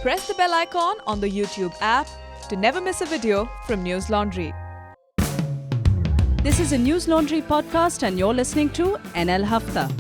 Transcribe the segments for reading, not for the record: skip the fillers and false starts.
press the bell icon on the YouTube app to never miss a video from News Laundry. This is a News Laundry podcast and you're listening to NL Hafta.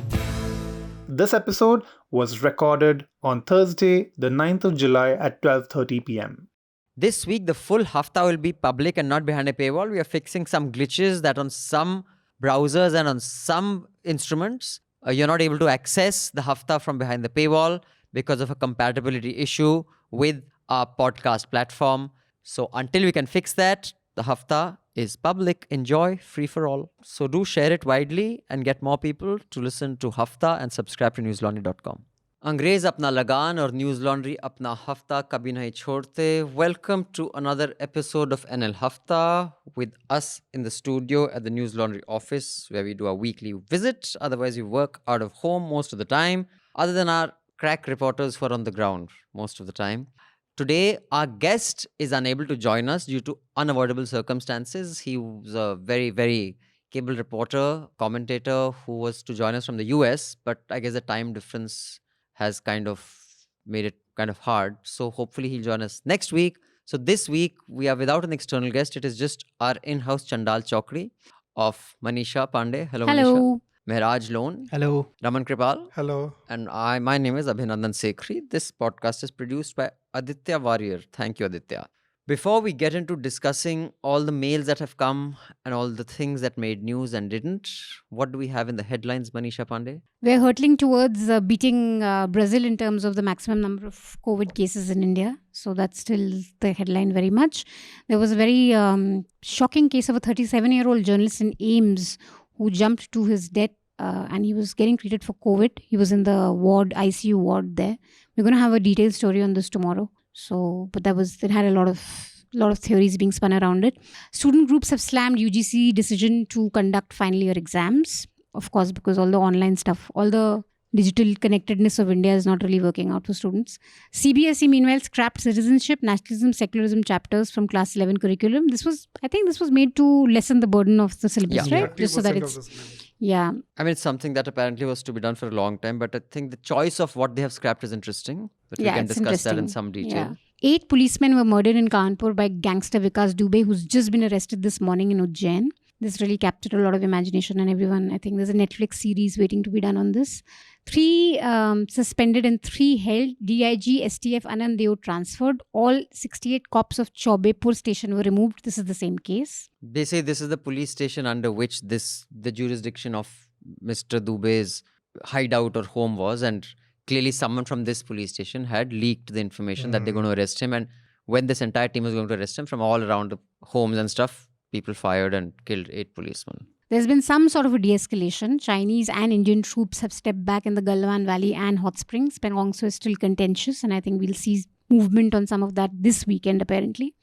This episode was recorded on Thursday, the 9th of July at 12:30 p.m. This week, the full Hafta will be public and not behind a paywall. We are fixing some glitches that on some browsers and on some instruments, you're not able to access the Hafta from behind the paywall because of a compatibility issue with our podcast platform. So until we can fix that, the Hafta is public, enjoy, free for all. So do share it widely and get more people to listen to Hafta and subscribe to newslaundry.com. अंग्रेज अपना लगान और news laundry अपना हफ्ता कभी नहीं छोड़ते. Welcome to another episode of NL Hafta with us in the studio at the News Laundry office where we do a weekly visit. Otherwise, we work out of home most of the time, other than our crack reporters who are on the ground most of the time. Today, our guest is unable to join us due to unavoidable circumstances. He was a very, very capable reporter, commentator who was to join us from the US, but I guess the time difference has kind of made it kind of hard. So hopefully he'll join us next week. So this week, we are without an external guest. It is just our in-house Chandal Chokri of Manisha Pandey. Hello, Manisha. Mehraj Lone. Hello. Raman Kripal. Hello. And my name is Abhinandan Sekhri. This podcast is produced by Aditya Warrior. Thank you, Aditya. Before we get into discussing all the mails that have come and all the things that made news and didn't, what do we have in the headlines, Manisha Pandey? We're hurtling towards beating Brazil in terms of the maximum number of COVID cases in India. So that's still the headline very much. There was a very shocking case of a 37-year-old journalist in AIIMS who jumped to his death and he was getting treated for COVID. He was in the ward, ICU ward there. We're going to have a detailed story on this tomorrow. So, but it had a lot of theories being spun around it. Student groups have slammed UGC decision to conduct final year exams. Of course, because all the online stuff, all the digital connectedness of India is not really working out for students. CBSE, meanwhile, scrapped citizenship, nationalism, secularism chapters from class 11 curriculum. I think this was made to lessen the burden of the syllabus, right? Just so that yeah. I mean, it's something that apparently was to be done for a long time, but I think the choice of what they have scrapped is interesting. But we can discuss that in some detail. Yeah. 8 policemen were murdered in Kanpur by gangster Vikas Dubey, who's just been arrested this morning in Ujjain. This really captured a lot of imagination and everyone. I think there's a Netflix series waiting to be done on this. 3 suspended and 3 held. DIG, STF, Anand Deo transferred. All 68 cops of Chaubepur station were removed. This is the same case. They say this is the police station under which the jurisdiction of Mr. Dubey's hideout or home was, and clearly someone from this police station had leaked the information that they're going to arrest him. And when this entire team was going to arrest him, from all around the homes and stuff, people fired and killed 8 policemen. There's been some sort of a de-escalation. Chinese and Indian troops have stepped back in the Galwan Valley and Hot Springs. Pangong is still contentious, and I think we'll see movement on some of that this weekend, apparently.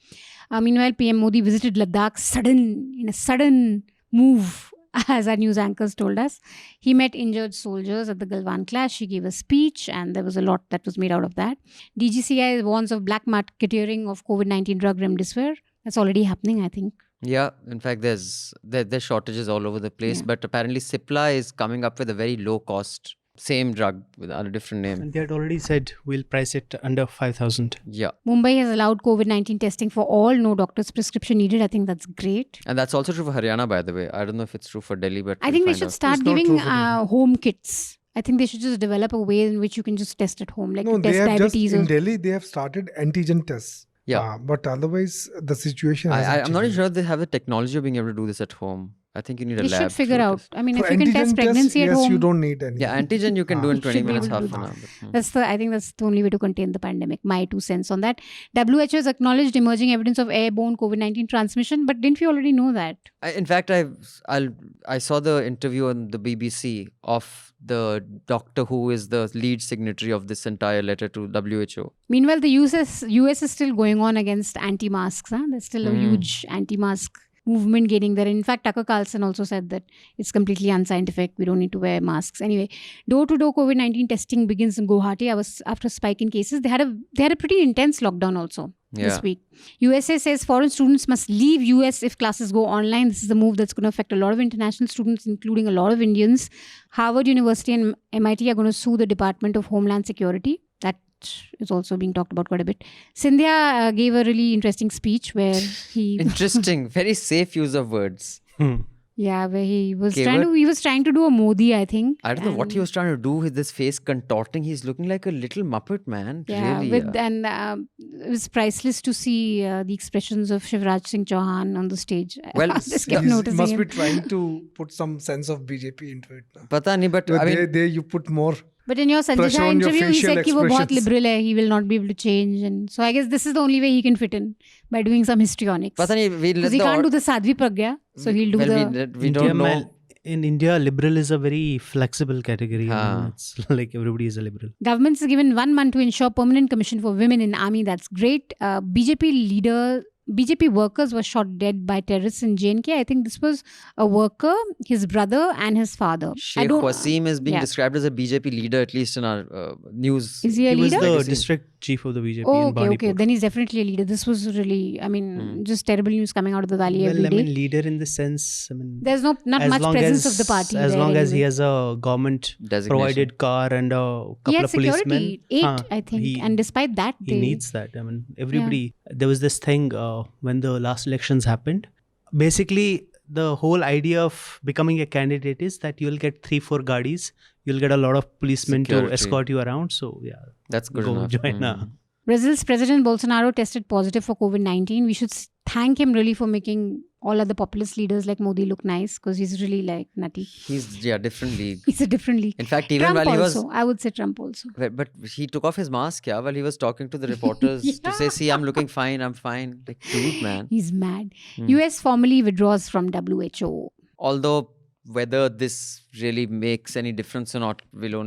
Meanwhile, PM Modi visited Ladakh in a sudden move, as our news anchors told us. He met injured soldiers at the Galwan clash. He gave a speech, and there was a lot that was made out of that. DGCI warns of black marketeering of COVID-19 drug remdesivir. That's already happening, I think. Yeah, in fact, there's shortages all over the place, but apparently Cipla is coming up with a very low cost, same drug with a different name. And they had already said we'll price it under 5,000. Yeah. Mumbai has allowed COVID-19 testing for all, no doctor's prescription needed. I think that's great. And that's also true for Haryana, by the way. I don't know if it's true for Delhi, but I think they should start giving home kits. I think they should just develop a way in which you can just test at home, like no, test they have diabetes. In Delhi, they have started antigen tests. Yeah. But otherwise, the situation I'm not even sure they have the technology of being able to do this at home. I think you need a lab. They should figure out. I mean, for if you can test pregnancy at home. Yes, you don't need any. Yeah, antigen you can do in 20 minutes, half an hour. I think that's the only way to contain the pandemic. My 2 cents on that. WHO has acknowledged emerging evidence of airborne COVID-19 transmission, but didn't we already know that? In fact, I saw the interview on the BBC of the doctor who is the lead signatory of this entire letter to WHO. Meanwhile, the US is still going on against anti-masks. There's still a huge anti-mask movement getting there. In fact, Tucker Carlson also said that it's completely unscientific. We don't need to wear masks. Anyway, door-to-door COVID-19 testing begins in Guwahati. After a spike in cases. They had a pretty intense lockdown also this week. USA says foreign students must leave US if classes go online. This is a move that's going to affect a lot of international students, including a lot of Indians. Harvard University and MIT are going to sue the Department of Homeland Security. That which is also being talked about quite a bit. Scindia gave a really interesting speech where he, Interesting. Very safe use of words. where he was Gave trying to do a Modi, I think. I don't know what he and- was trying to do with his face contorting. He's looking like a little Muppet, man. Yeah, Really. it was priceless to see the expressions of Shivraj Singh Chauhan on the stage. Well, I just kept He noticing must him. be trying to put some sense of BJP into it. Now. Pata nahi, but But I mean, there you put more. But in your Sanjay Pressure Jha on your interview, he facial said कि वो बहुत expressions. liberal hai, he will not be able to change. And so I guess this is the only way he can fit in, by doing some histrionics. pata nahi, we let Because he the can't do od- the Sadhvi Pragya, so he'll do well, the... we don't know. In India, liberal is a very flexible category. I Haan. mean, it's like everybody is a liberal. Government is given 1 month to ensure permanent commission for women in army. That's great. BJP workers were shot dead by terrorists in JNK. I think this was a worker, his brother and his father. Sheikh Wasim is being yeah. described as a BJP leader, at least in our news. Is he a He was leader? the Magazine. district chief of the BJP Oh, in okay. Banipur. Then he's definitely a leader. This was really, just terrible news coming out of the valley Well, every I day. mean, leader in the sense, I mean, There's not as much long presence as, of the party. As there long as he anyway. has a government Designation. provided car and a He couple had of policemen. security, 8, Haan, I think. he- And despite that, He needs that. I mean, everybody. There was this thing when the last elections happened. Basically, the whole idea of becoming a candidate is that you'll get 3-4 gadis. You'll get a lot of policemen Security. to escort you around. So yeah, That's good go enough. join. Mm. Brazil's President Bolsonaro tested positive for COVID-19. We should thank him really for making all other populist leaders like Modi look nice, because he's really like nutty. He's different league. He's a different league. In fact, even Trump while he was also. I would say Trump also. But he took off his mask, while he was talking to the reporters to say, "See, I'm looking fine. I'm fine." Like, dude, man. He's mad. Hmm. US formally withdraws from WHO. Although whether this really makes any difference or not we'll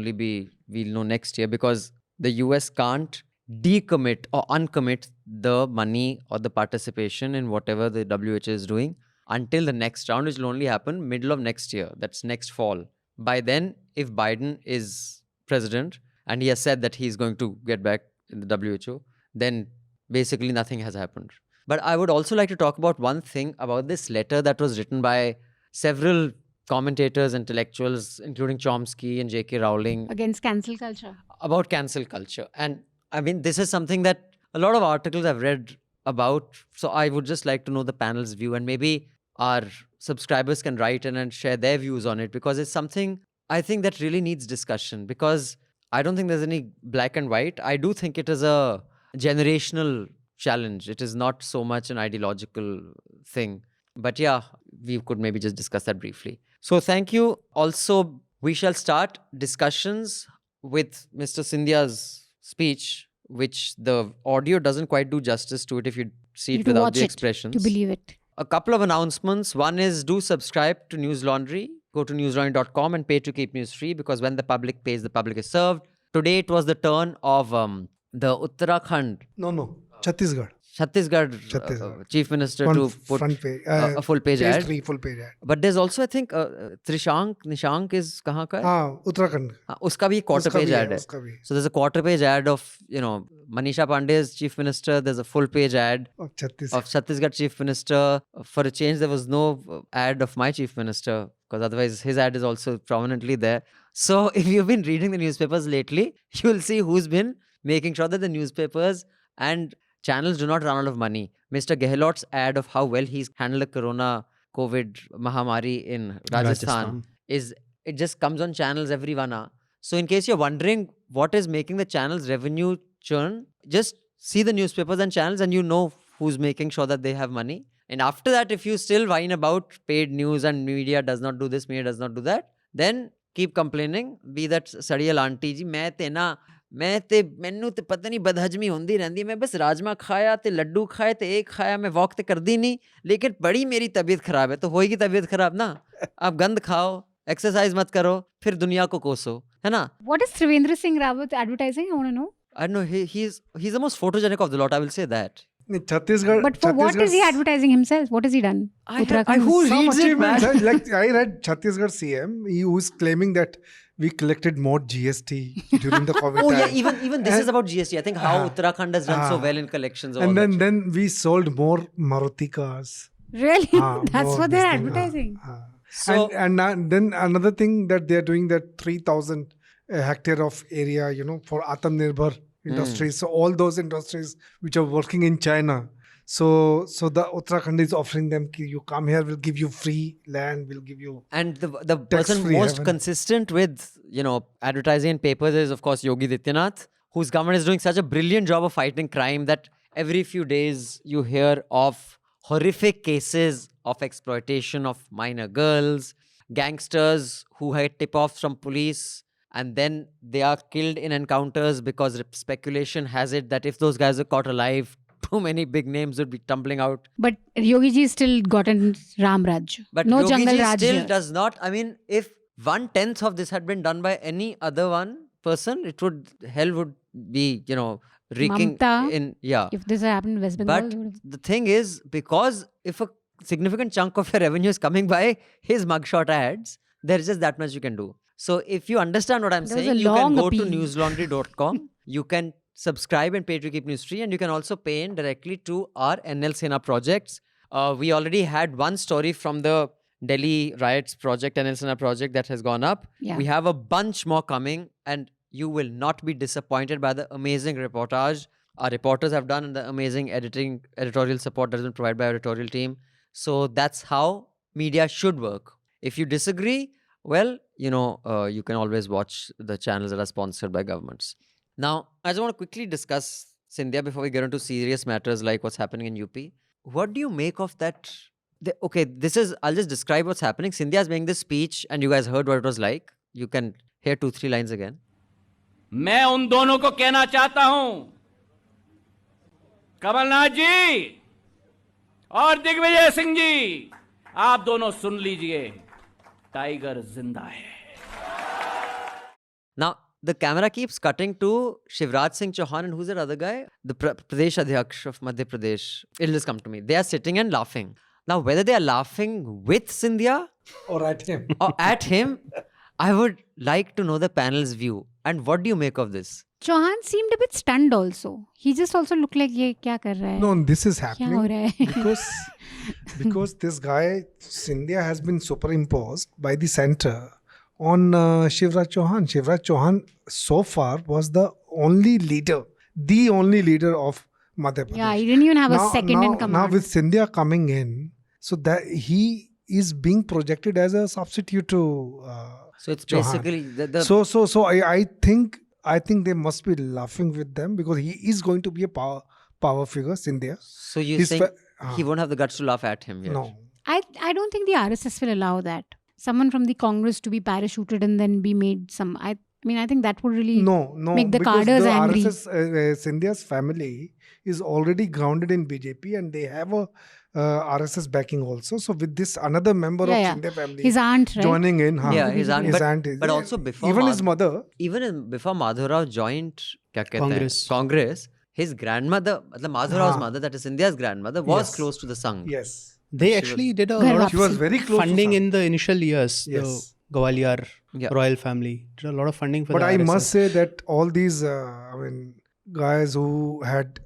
know next year, because the US can't decommit or uncommit the money or the participation in whatever the WHO is doing until the next round, which will only happen middle of next year. That's next fall. By then, if Biden is president and he has said that he's going to get back in the WHO, then basically nothing has happened. But I would also like to talk about one thing about this letter that was written by several commentators, intellectuals, including Chomsky and J.K. Rowling, Against cancel culture. about cancel culture. And I mean, this is something that a lot of articles I've read about. So I would just like to know the panel's view, and maybe our subscribers can write in and share their views on it, because it's something I think that really needs discussion, because I don't think there's any black and white. I do think it is a generational challenge. It is not so much an ideological thing. But yeah, we could maybe just discuss that briefly. So thank you. Also, we shall start discussions with Mr. Scindia's speech, which the audio doesn't quite do justice to it if you see You it have to without watch the it expressions. to believe it. A couple of announcements. One is, do subscribe to News Laundry. Go to newslaundry.com and pay to keep news free, because when the public pays, the public is served. Today it was the turn of the Uttarakhand, No. Chhattisgarh. Chhattisgarh Chief Minister to put front page. a full page ad. 3 full page ad. But there's also, I think, Nishank is kahan ka hai? हाँ Uttarakhand. Uska bhi quarter उसका page भी है, ad hai. उसका भी. So there's a quarter page ad of, Manisha Pandey's Chief Minister. There's a full page ad Of Chhattisgarh. of Chhattisgarh Chief Minister. For a change, there was no ad of my Chief Minister, because otherwise his ad is also prominently there. So if you've been reading the newspapers lately, you'll see who's been making sure that the newspapers and channels do not run out of money. Mr. Gehlot's ad of how well he's handled the Corona COVID Mahamari in Rajasthan it just comes on channels every 1 hour. So in case you're wondering what is making the channel's revenue churn, just see the newspapers and channels and you know who's making sure that they have money. And after that, if you still whine about paid news and media does not do this, media does not do that, then keep complaining. Be that Sadiyal auntie ji, ਮੈਨੂੰ ਤੇ ਪਤਾ ਨਹੀਂ ਬਦਹਜਮੀ ਹੁੰਦੀ ਰਹਿੰਦੀ, ਮੈਂ ਬਸ ਰਾਜਮਾ ਖਾਇਆ ਤੇ ਲੱਡੂ ਖਾਏ ਤੇ ਇੱਕ ਖਾਇਆ, ਮੈਂ ਵਾਕ ਤੇ ਕਰਦੀ ਨਹੀਂ, ਲੇਕਿਨ ਬੜੀ ਮੇਰੀ ਤਬੀਅਤ ਖਰਾਬ ਹੈ। तो होएगी तबीयत खराब ना, आप गंद खाओ, एक्सरसाइज मत करो, फिर दुनिया को कोसो, है ना? What is Trivendra Singh Rawat advertising? I want to know. I don't know, he's the most photogenic of the lot, I will say that. Chhattisgarh. But for what is he advertising himself? What has he done? Who Some reads it, man? achievements, like I read Chhattisgarh CM, he was claiming that we collected more GST during the COVID Oh time. yeah, even this is about GST. I think how Uttarakhand has done so well in collections. Of all And that. then we sold more Maruti cars. Really? Ah, That's more what they're this thing, advertising. So and then another thing that they are doing, that 3,000 hectare of area, for Atmanirbhar industries. So all those industries which are working in China. So the Uttarakhand is offering them, ki you come here, we'll give you free land, we'll give you. And the person Tax-free most heaven. consistent with, advertising in papers is, of course, Yogi Adityanath, whose government is doing such a brilliant job of fighting crime that every few days you hear of horrific cases of exploitation of minor girls, gangsters who had tip-offs from police, and then they are killed in encounters because speculation has it that if those guys are caught alive, too many big names would be tumbling out. But Yogi ji still gotten Ram Raj. But No Yogi Jungle ji Raj still here. does not. I mean, if 1/10 of this had been done by any other one person, hell would be, reeking Mamta, in, yeah. If this had happened in West Bengal, But they would've- the thing is, because if a significant chunk of your revenue is coming by his mugshot ads, there is just that much you can do. So if you understand what I'm There was saying, a you can long go appeal. to newslaundry.com. You can subscribe and pay to keep news free, and you can also pay in directly to our NL Sena projects. We already had one story from the Delhi riots project, NL Sena project, that has gone up. Yeah. We have a bunch more coming, and you will not be disappointed by the amazing reportage our reporters have done and the amazing editorial support that has been provided by our editorial team. So that's how media should work. If you disagree, well, you can always watch the channels that are sponsored by governments. Now, I just want to quickly discuss Scindia before we get into serious matters like what's happening in UP. What do you make of that? I'll just describe what's happening. Scindia is making this speech and you guys heard what it was like. You can hear 2-3 lines again. मैं उन दोनों को कहना चाहता हूं, कमलनाथ जी और दिग्विजय सिंह जी, आप दोनों सुन लीजिए, टाइगर जिंदा है. Now, the camera keeps cutting to Shivraj Singh Chauhan and who's that other guy? The Pradesh Adhyaksh of Madhya Pradesh. It'll just come to me. They are sitting and laughing. Now, whether they are laughing with Scindia Or at him. or at him, I would like to know the panel's view. And what do you make of this? Chauhan seemed a bit stunned also. He just also looked like, ye kya kar raha hai? No, this is Kya ho happening raha hai? because this guy, Scindia, has been superimposed by the center on Shivraj Chauhan. Shivraj Chauhan so far was the only leader of Madhya Pradesh. Yeah, he didn't even have a second in command. Now with Scindia coming in, so that he is being projected as a substitute to So it's Chauhan. basically the So I think they must be laughing with them because he is going to be a power figure, Scindia. So you His think fa- he won't have the guts to laugh at him yet? No. I don't think the RSS will allow that. Someone from the Congress to be parachuted and then be made some. I think that would really No, make the because cadres the angry. RSS, Scindia's family is already grounded in BJP and they have a RSS backing also. So with this another member of Scindia family His aunt, right? joining in, Yeah, his aunt, is- but also before even his mother. Even before Madhav Rao joined Congress. Congress, his grandmother, Madhav Rao's Haan. mother, that is India's grandmother, was Yes. close to the Sangh. Yes. They She actually did a Garvapsi. lot She was of very close funding to in the initial years. Yes. The Gwalior Yeah. royal family did a lot of funding for But the I RSS. must say that all these, guys who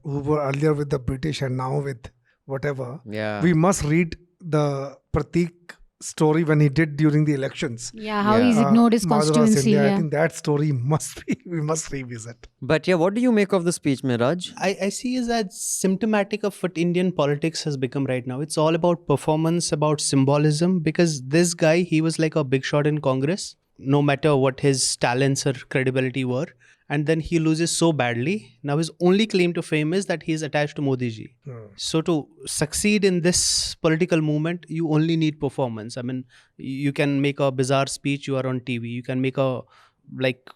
were earlier with the British and now with whatever, Yeah. we must read the Pratik story when he did during the elections. Yeah, how Yeah. he's ignored his Madhava constituency. Scindia, I Yeah. think that story we must revisit. But yeah, what do you make of the speech, Miraj? I see is that symptomatic of what Indian politics has become right now. It's all about performance, about symbolism, because this guy, he was like a big shot in Congress, no matter what his talents or credibility were. And then he loses so badly. Now his only claim to fame is that he is attached to Modi ji. So to succeed in this political movement, you only need performance. I mean, you can make a bizarre speech, you are on TV. You can make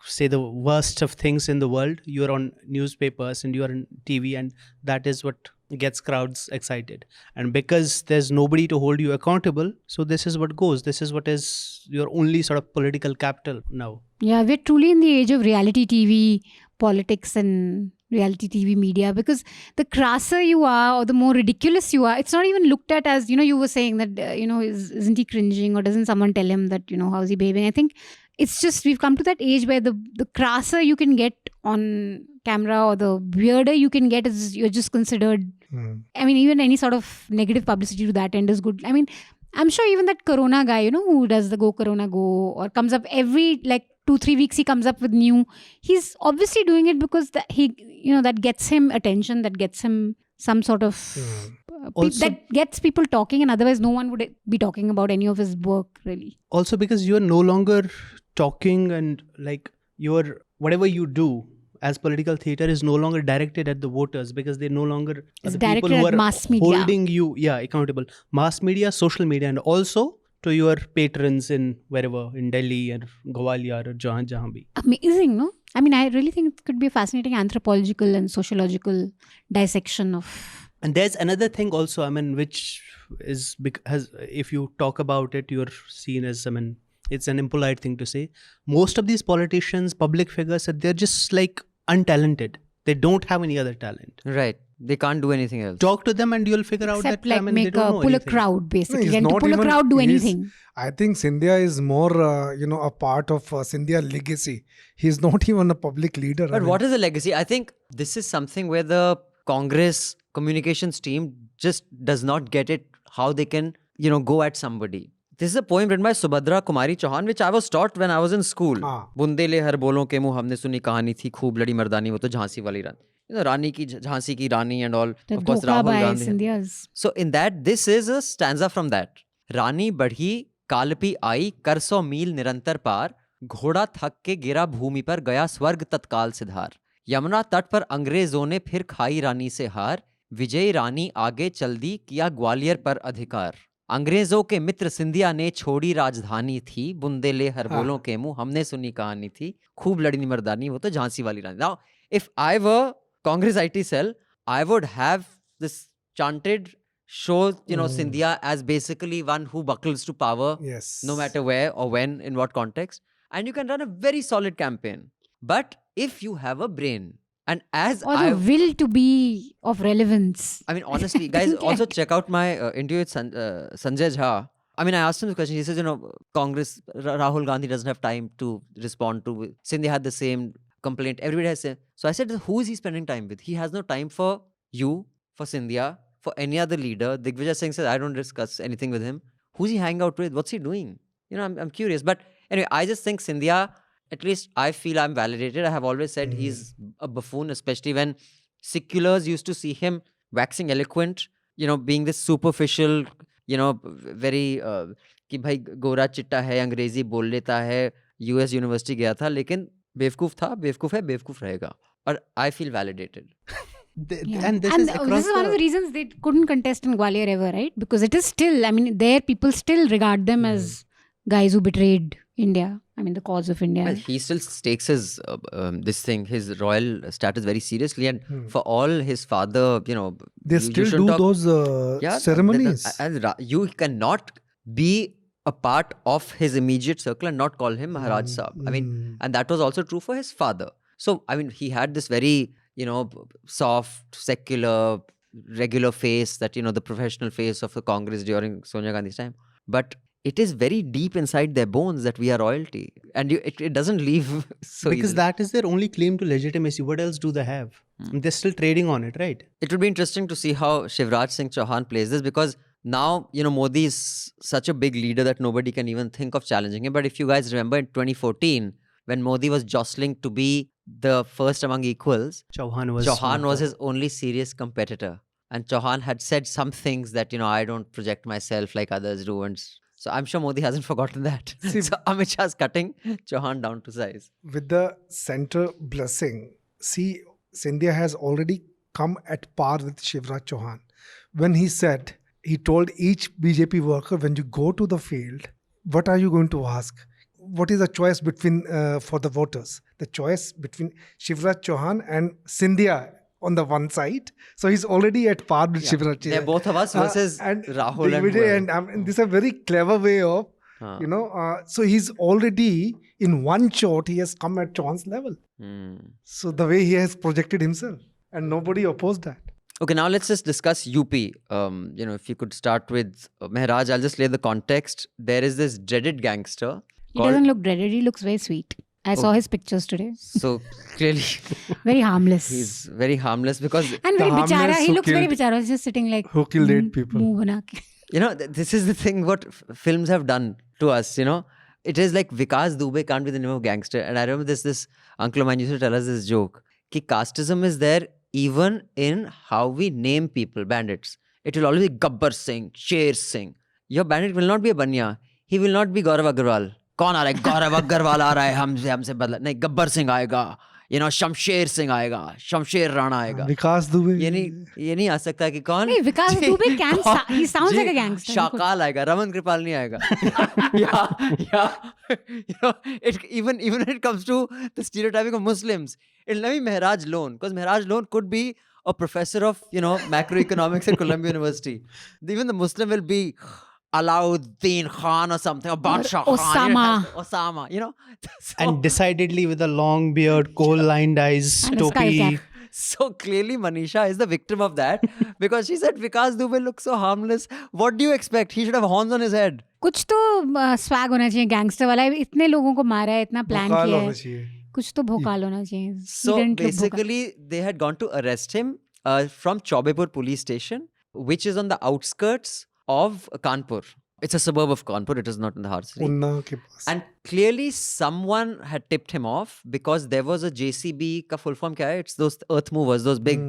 say the worst of things in the world, you're on newspapers and you're on TV, and that is what gets crowds excited. And because there's nobody to hold you accountable, so this is what goes. This is what is your only sort of political capital now. Yeah, we're truly in the age of reality TV politics and reality TV media, because the crasser you are or the more ridiculous you are, it's not even looked at as, you were saying that, isn't he cringing or doesn't someone tell him that, how's he behaving? I think it's just we've come to that age where the crasser you can get on camera or the weirder you can get is you're just considered. I mean, even any sort of negative publicity to that end is good. I mean, I'm sure even that Corona guy, you know, who does the Go Corona Go or comes up every like 2-3 weeks, he comes up with new. He's obviously doing it because that gets him attention, that gets him some sort of Also- that gets people talking, and otherwise no one would be talking about any of his work really. Also because you're no longer talking, and like your whatever you do as political theater is no longer directed at the voters, because they no longer are It's the directed people who at are mass media. holding you accountable. Mass media, social media, and also to your patrons in wherever, in Delhi or Gwalior or jahan bhi. Amazing, no? I mean, I really think it could be a fascinating anthropological and sociological dissection of. And there's another thing also, I mean, which is because if you talk about it, you're seen as, I mean, it's an impolite thing to say. Most of these politicians, public figures, they're just like untalented. They don't have any other talent. Right. They can't do anything else. Talk to them and you'll figure out Except that like I mean, they make don't know pull anything. a crowd basically. he's And to not pull a even- crowd, do he's- anything. I think Scindia is more, a part of Scindia legacy. He's not even a public leader. But what is the legacy? I think this is something where the Congress communications team just does not get it, how they can, go at somebody. This is a poem written by Subhadra Kumari Chauhan, which I was taught when I was in school. Bundele हर बोलों के मुंह हमने सुनी कहानी थी खूब लड़ी मर्दानी वो तो झांसी वाली रानी. Rani ki Jhansi ki Rani and all. The Of course, Dhokha Rahul by Gandhi. Scindia's. So in that, this is a stanza from that. रानी बढ़ी कालपी आई कर 100 मील निरंतर पार घोड़ा थक के गिरा भूमि पर गया स्वर्ग तत्काल सिधार यमुना तट पर अंग्रेजों ने फिर खाई रानी से हार विजयी रानी आगे चल दी किया ग्वालियर पर अधिकार अंग्रेजों के मित्र सिंधिया ने छोड़ी राजधानी थी बुंदेले हर बोलों के मुंह हमने सुनी कहानी थी खूब लड़ी मर्दानी वो तो झांसी वाली रानी. Now, if I were Congress IT cell, I would have this chanted show, Scindia as basically one who buckles to power, Yes. no matter where or when, in what context. And you can run a very solid campaign. But if you have a brain, and as Or the will to be of relevance. I mean, honestly, guys, also check out my interview with Sanjay Jha. I mean, I asked him the question. He says, Congress, Rahul Gandhi doesn't have time to respond to. Scindia had the same complaint. Everybody has same. So I said, who is he spending time with? He has no time for you, for Scindia, for any other leader. Digvijay Singh says, I don't discuss anything with him. Who's he hanging out with? What's he doing? I'm curious. But anyway, I just think Scindia, at least I feel I'm validated. I have always said he's a buffoon, especially when seculars used to see him waxing eloquent, being this superficial, very कि भाई गोरा चिट्टा है अंग्रेजी बोल लेता है US university गया था लेकिन बेवकूफ था बेवकूफ है बेवकूफ रहेगा और I feel validated. Yeah. And this is across this is one of the reasons they couldn't contest in Gwalior ever, right? Because it is still, I mean, there people still regard them as guys who betrayed India. I mean, the cause of India. Well, he still takes his his royal status very seriously, and for all his father, They you still shouldn't do talk- those ceremonies. You cannot be a part of his immediate circle and not call him Maharaj Saab. I mean, and that was also true for his father. So, I mean, he had this very, soft, secular, regular face that, the professional face of the Congress during Sonia Gandhi's time. But it is very deep inside their bones that we are royalty. And it doesn't leave so because easily. that is their only claim to legitimacy. What else do they have? They're still trading on it, right? It would be interesting to see how Shivraj Singh Chauhan plays this because now, Modi is such a big leader that nobody can even think of challenging him. But if you guys remember in 2014, when Modi was jostling to be the first among equals, Chauhan was his only serious competitor. And Chauhan had said some things that, I don't project myself like others do. And so I'm sure Modi hasn't forgotten that. So Amit Shah's cutting Chauhan down to size. With the center blessing, see, Scindia has already come at par with Shivraj Chauhan. When he told each BJP worker, when you go to the field, what are you going to ask? What is the choice between for the voters? The choice between Shivraj Chauhan and Scindia on the one side. So he's already at par with Shivraj Chauhan. They're both of us versus and Rahul and this is a very clever way of, so he's already in one shot, he has come at Chauhan's level. So the way he has projected himself and nobody opposed that. Okay, now let's just discuss UP. If you could start with Mehraj, I'll just lay the context. There is this dreaded gangster. He doesn't look dreaded. He looks very sweet. I saw his pictures today. So clearly, very harmless. he's very harmless because and very harmless bichara. He who looks very killed- bichara. He's just sitting like Who killed 8 people. मुंह बना के. You know, this is the thing what films have done to us, you know. It is like Vikas Dubey can't be the name of gangster. And I remember this uncle of mine used to tell us this joke. Ki casteism is there even in how we name people, bandits. It will always be Gabbar Singh, Sher Singh. Your bandit will not be a Banya. He will not be Gaurav Agarwal. कौन आ रहा है? गौरव अग्रवाल आ रहा है हमसे बदला नहीं गब्बर सिंह आएगा you know Shamsher Singh आएगा शमशेर राणा आएगा विकास दुबे ये नहीं आ सकता कि कौन नहीं विकास Dubey he sounds like a gangster. Shakaal आएगा रमन कृपाल नहीं आएगा yeah you know even when it comes to the stereotyping of Muslims it'll never be Mehraj Lone because Mehraj Lone could be a professor of you know macroeconomics at Columbia University. Even the Muslim will be Alauddin Khan or something, or Badshah Khan. Osama, you know. So, And decidedly with a long beard, coal-lined eyes, And a skull topi. cap. so clearly Manisha is the victim of that because she said Vikas Dubey looks so harmless. What do you expect? He should have horns on his head. कुछ तो swag होना चाहिए gangster वाला. इतने लोगों को मारा है, इतना प्लान भोकाल किया होना है, चाहिए. कुछ तो भोकाल होना चाहिए. He So didn't look basically, they had gone to arrest him from Chaubepur police station, which is on the outskirts of Kanpur. It's a suburb of Kanpur. It is not in the heart city. उन्ना के पास. And clearly someone had tipped him off because there was a JCB ka full form kya hai? It's those earth movers, those big,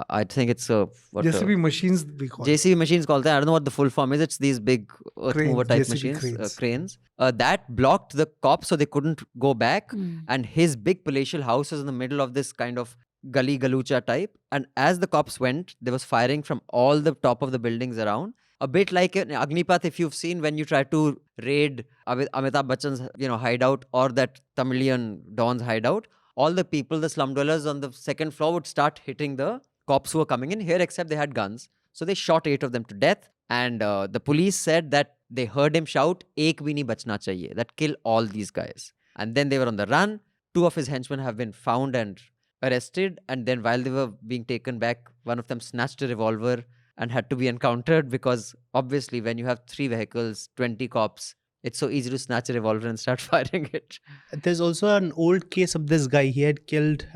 I think it's what JCB machines we call. JCB machines called that. I don't know what the full form is. It's these big earth Cranes, mover type JCB machines, cranes. cranes. That blocked the cops so they couldn't go back. And his big palatial house was in the middle of this kind of gully galucha type. And as the cops went, there was firing from all the top of the buildings around. A bit like an Agnipath, if you've seen when you try to raid Amitabh Bachchan's, hideout or that Tamilian Don's hideout, all the people, the slum dwellers on the second floor would start hitting the cops who were coming in here, except they had guns. So they shot 8 of them to death. And the police said that they heard him shout, "Ek bhi nahi bachna chahiye," that kill all these guys. And then they were on the run. 2 of his henchmen have been found and arrested. And then while they were being taken back, one of them snatched a revolver and had to be encountered because obviously when you have 3 vehicles, 20 cops, it's so easy to snatch a revolver and start firing it. There's also an old case of this guy. He had killed,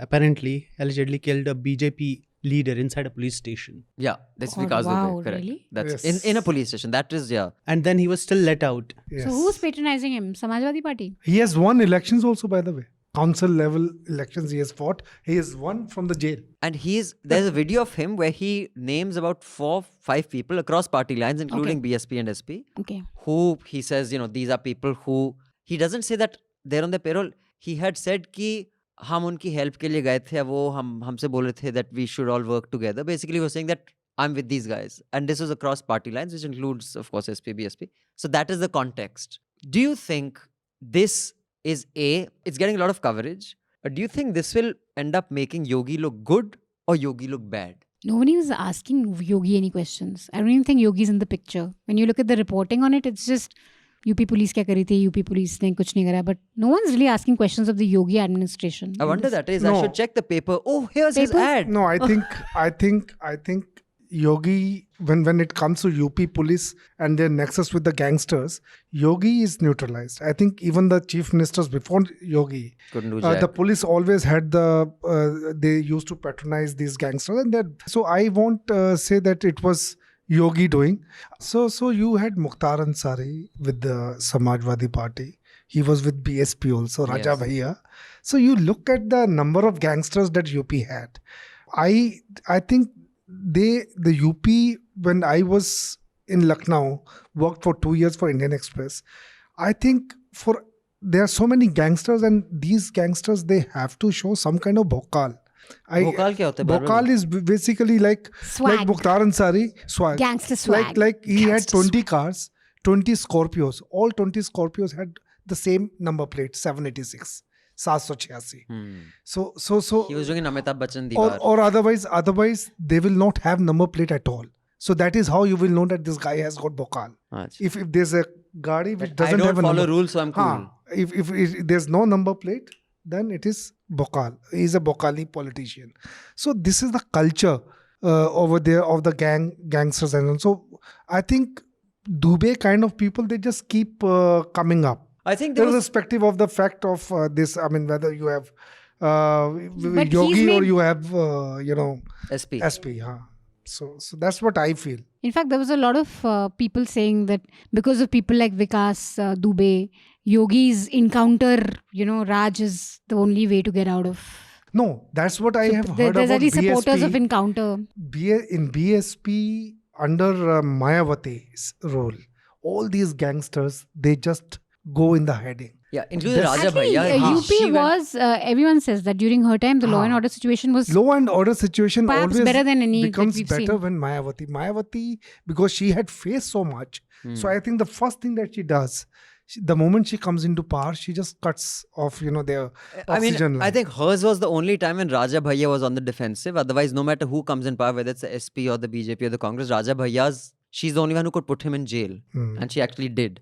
allegedly killed a BJP leader inside a police station. Yeah, that's Oh, because wow, of it. Correct. really? That's Yes. in a police station. That is, yeah. And then he was still let out. Yes. So who's patronizing him? Samajwadi Party? He has won elections also, by the way. Council level elections he has fought. He has won from the jail. And there's a video of him where he names about 4-5 people across party lines, including BSP and SP, Okay. who he says, these are people who, he doesn't say that they're on the payroll. He had said कि हम उनकी help के लिए गए थे, वो हमसे बोले थे that we should all work together. Basically, he was saying that I'm with these guys. And this was across party lines, which includes, of course, SP, BSP. So that is the context. Do you think this is it's getting a lot of coverage, but do you think this will end up making Yogi look good or Yogi look bad? Nobody was asking Yogi any questions. I don't even think Yogi's in the picture. When you look at the reporting on it, it's just UP police kya kari thi, UP police ne kuch nahi kara. But no one's really asking questions of the Yogi administration. I wonder that is. I No. should check the paper. Oh, here's his Papers? ad. No, I think Yogi, when it comes to UP police and their nexus with the gangsters, Yogi is neutralized. I think even the chief ministers before Yogi, Couldn't do jack. the police always had they used to patronize these gangsters, and so I won't say that it was Yogi doing. So you had Mukhtar Ansari with the Samajwadi Party. He was with BSP also, Raja Yes. Bhaiya. So you look at the number of gangsters that UP had. I think the UP, when I was in Lucknow, worked for 2 years for Indian Express. I think there are so many gangsters, and these gangsters, they have to show some kind of bhokal. Bhokal kya hota hai, Barbara? Bhokal is basically like Swag. Mukhtar Ansari, swag. Gangster swag. Like he had Gangster 20 cars, 20 Scorpios. All 20 Scorpios had the same number plate, 786. 786. So He was doing an Amitabh Bachchan or Diwar. otherwise they will not have number plate at all. So that is how you will know that this guy has got bhokal. Achha. If there's a gadi which I doesn't don't have a follow number, rules, so I'm cool. Haan, if there's no number plate, then it is bhokal. He's a bhokali politician. So this is the culture over there of the gangsters, and so I think Dubey kind of people, they just keep coming up. I think there was Irrespective of the fact of this, I mean, whether you have he's Yogi or made- you have, SP. SP. Huh? So that's what I feel. In fact, there was a lot of people saying that because of people like Vikas Dubey, Yogi's encounter, Raj is the only way to get out of. No, that's what I have heard There's about at least supporters BSP. of encounter. In BSP under Mayawati's role, all these gangsters, they just go in the heading. Yeah, including Raja Actually, Bhaiya. UP was, everyone says that during her time, the law and order situation was Law and order situation perhaps always better than any that becomes we've better seen. when Mayawati, because she had faced so much. So I think the first thing that she does, the moment she comes into power, she just cuts off, their oxygen line. I think hers was the only time when Raja Bhaiya was on the defensive. Otherwise, no matter who comes in power, whether it's the SP or the BJP or the Congress, Raja Bhaiya's, she's the only one who could put him in jail. And she actually did.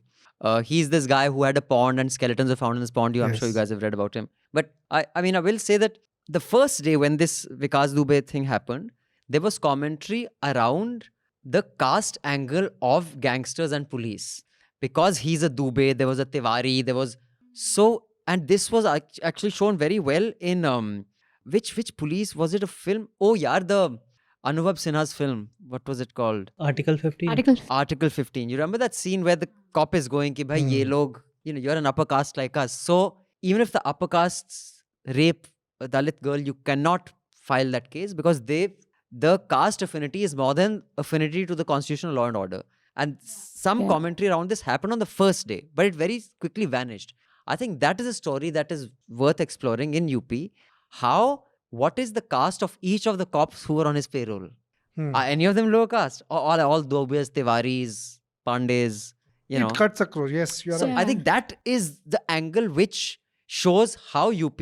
He's this guy who had a pond and skeletons were found in his pond. I'm sure you guys have read about him. But I will say that the first day when this Vikas Dubey thing happened, there was commentary around the caste angle of gangsters and police. Because he's a Dubey, there was a Tiwari, there was and this was actually shown very well in which police was it a film? Oh yaar, the Anubhav Sinha's film. What was it called? Article 15. Article 15. You remember that scene where the cop is going ki bhai ye log, you're an upper caste like us. So even if the upper castes rape a Dalit girl, you cannot file that case because the caste affinity is more than affinity to the constitutional law and order. And some commentary around this happened on the first day, but it very quickly vanished. I think that is a story that is worth exploring in UP. What is the caste of each of the cops who were on his payroll? Are any of them lower caste? Or all Dobias, Tiwaris, Pandes, It cuts across. Yes, you're So right. I think that is the angle which shows how UP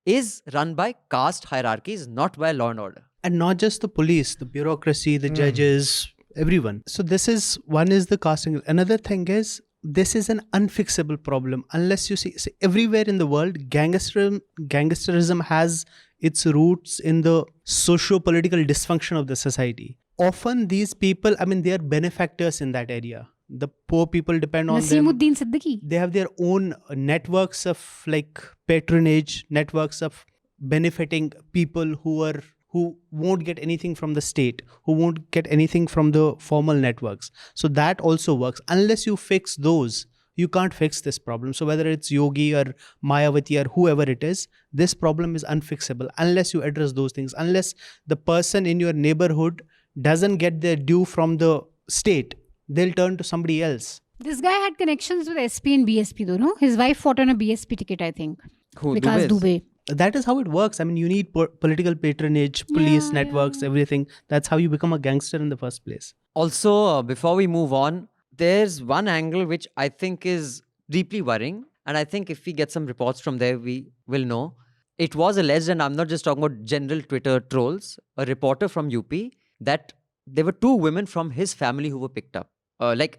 is run by caste hierarchies, not by law and order. And not just the police, the bureaucracy, the judges, everyone. So this is the casting. Another thing is, this is an unfixable problem unless you see everywhere in the world, gangsterism has its roots in the socio-political dysfunction of the society. Often these people, they are benefactors in that area. The poor people depend on them. Nasimuddin Siddiqui. They have their own networks of patronage, networks of benefiting people who won't get anything from the state, who won't get anything from the formal networks. So that also works. Unless you fix those, you can't fix this problem. So whether it's Yogi or Mayawati or whoever it is, this problem is unfixable unless you address those things. Unless the person in your neighborhood doesn't get their due from the state, they'll turn to somebody else. This guy had connections with SP and BSP though, no? His wife fought on a BSP ticket, I think. Who? Vikas Dubey. That is how it works. You need political patronage, police networks, everything. That's how you become a gangster in the first place. Also, before we move on, there's one angle which I think is deeply worrying. And I think if we get some reports from there, we will know. It was alleged, and I'm not just talking about general Twitter trolls, a reporter from UP, that there were 2 women from his family who were picked up.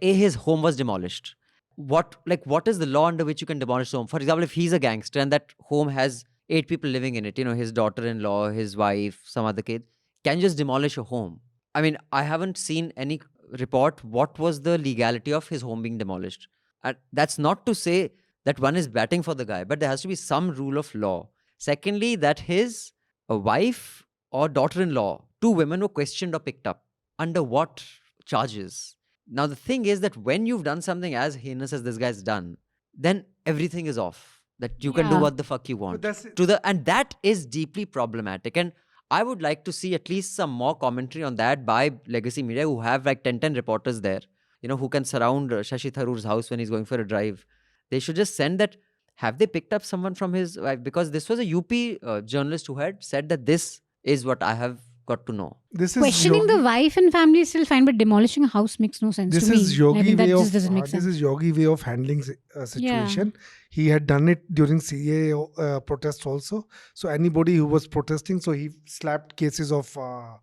His home was demolished. What is the law under which you can demolish a home? For example, if he's a gangster and that home has 8 people living in it, his daughter-in-law, his wife, some other kid, can you just demolish a home? I haven't seen any report what was the legality of his home being demolished. And that's not to say that one is batting for the guy, but there has to be some rule of law. Secondly, that his wife or daughter-in-law, 2 women were questioned or picked up. Under what charges? Now, the thing is that when you've done something as heinous as this guy's done, then everything is off. That you can do what the fuck you want. And that is deeply problematic. And I would like to see at least some more commentary on that by legacy media who have 10 reporters there, who can surround Shashi Tharoor's house when he's going for a drive. They should just send that. Have they picked up someone from his wife? Because this was a UP journalist who had said that this is what I have got to know. This is Questioning the wife and family is still fine, but demolishing a house makes no sense This to me. is Yogi that way just of doesn't make sense. this is Yogi way of handling situation. He had done it during CAA protests also. So anybody who was protesting, so he slapped cases of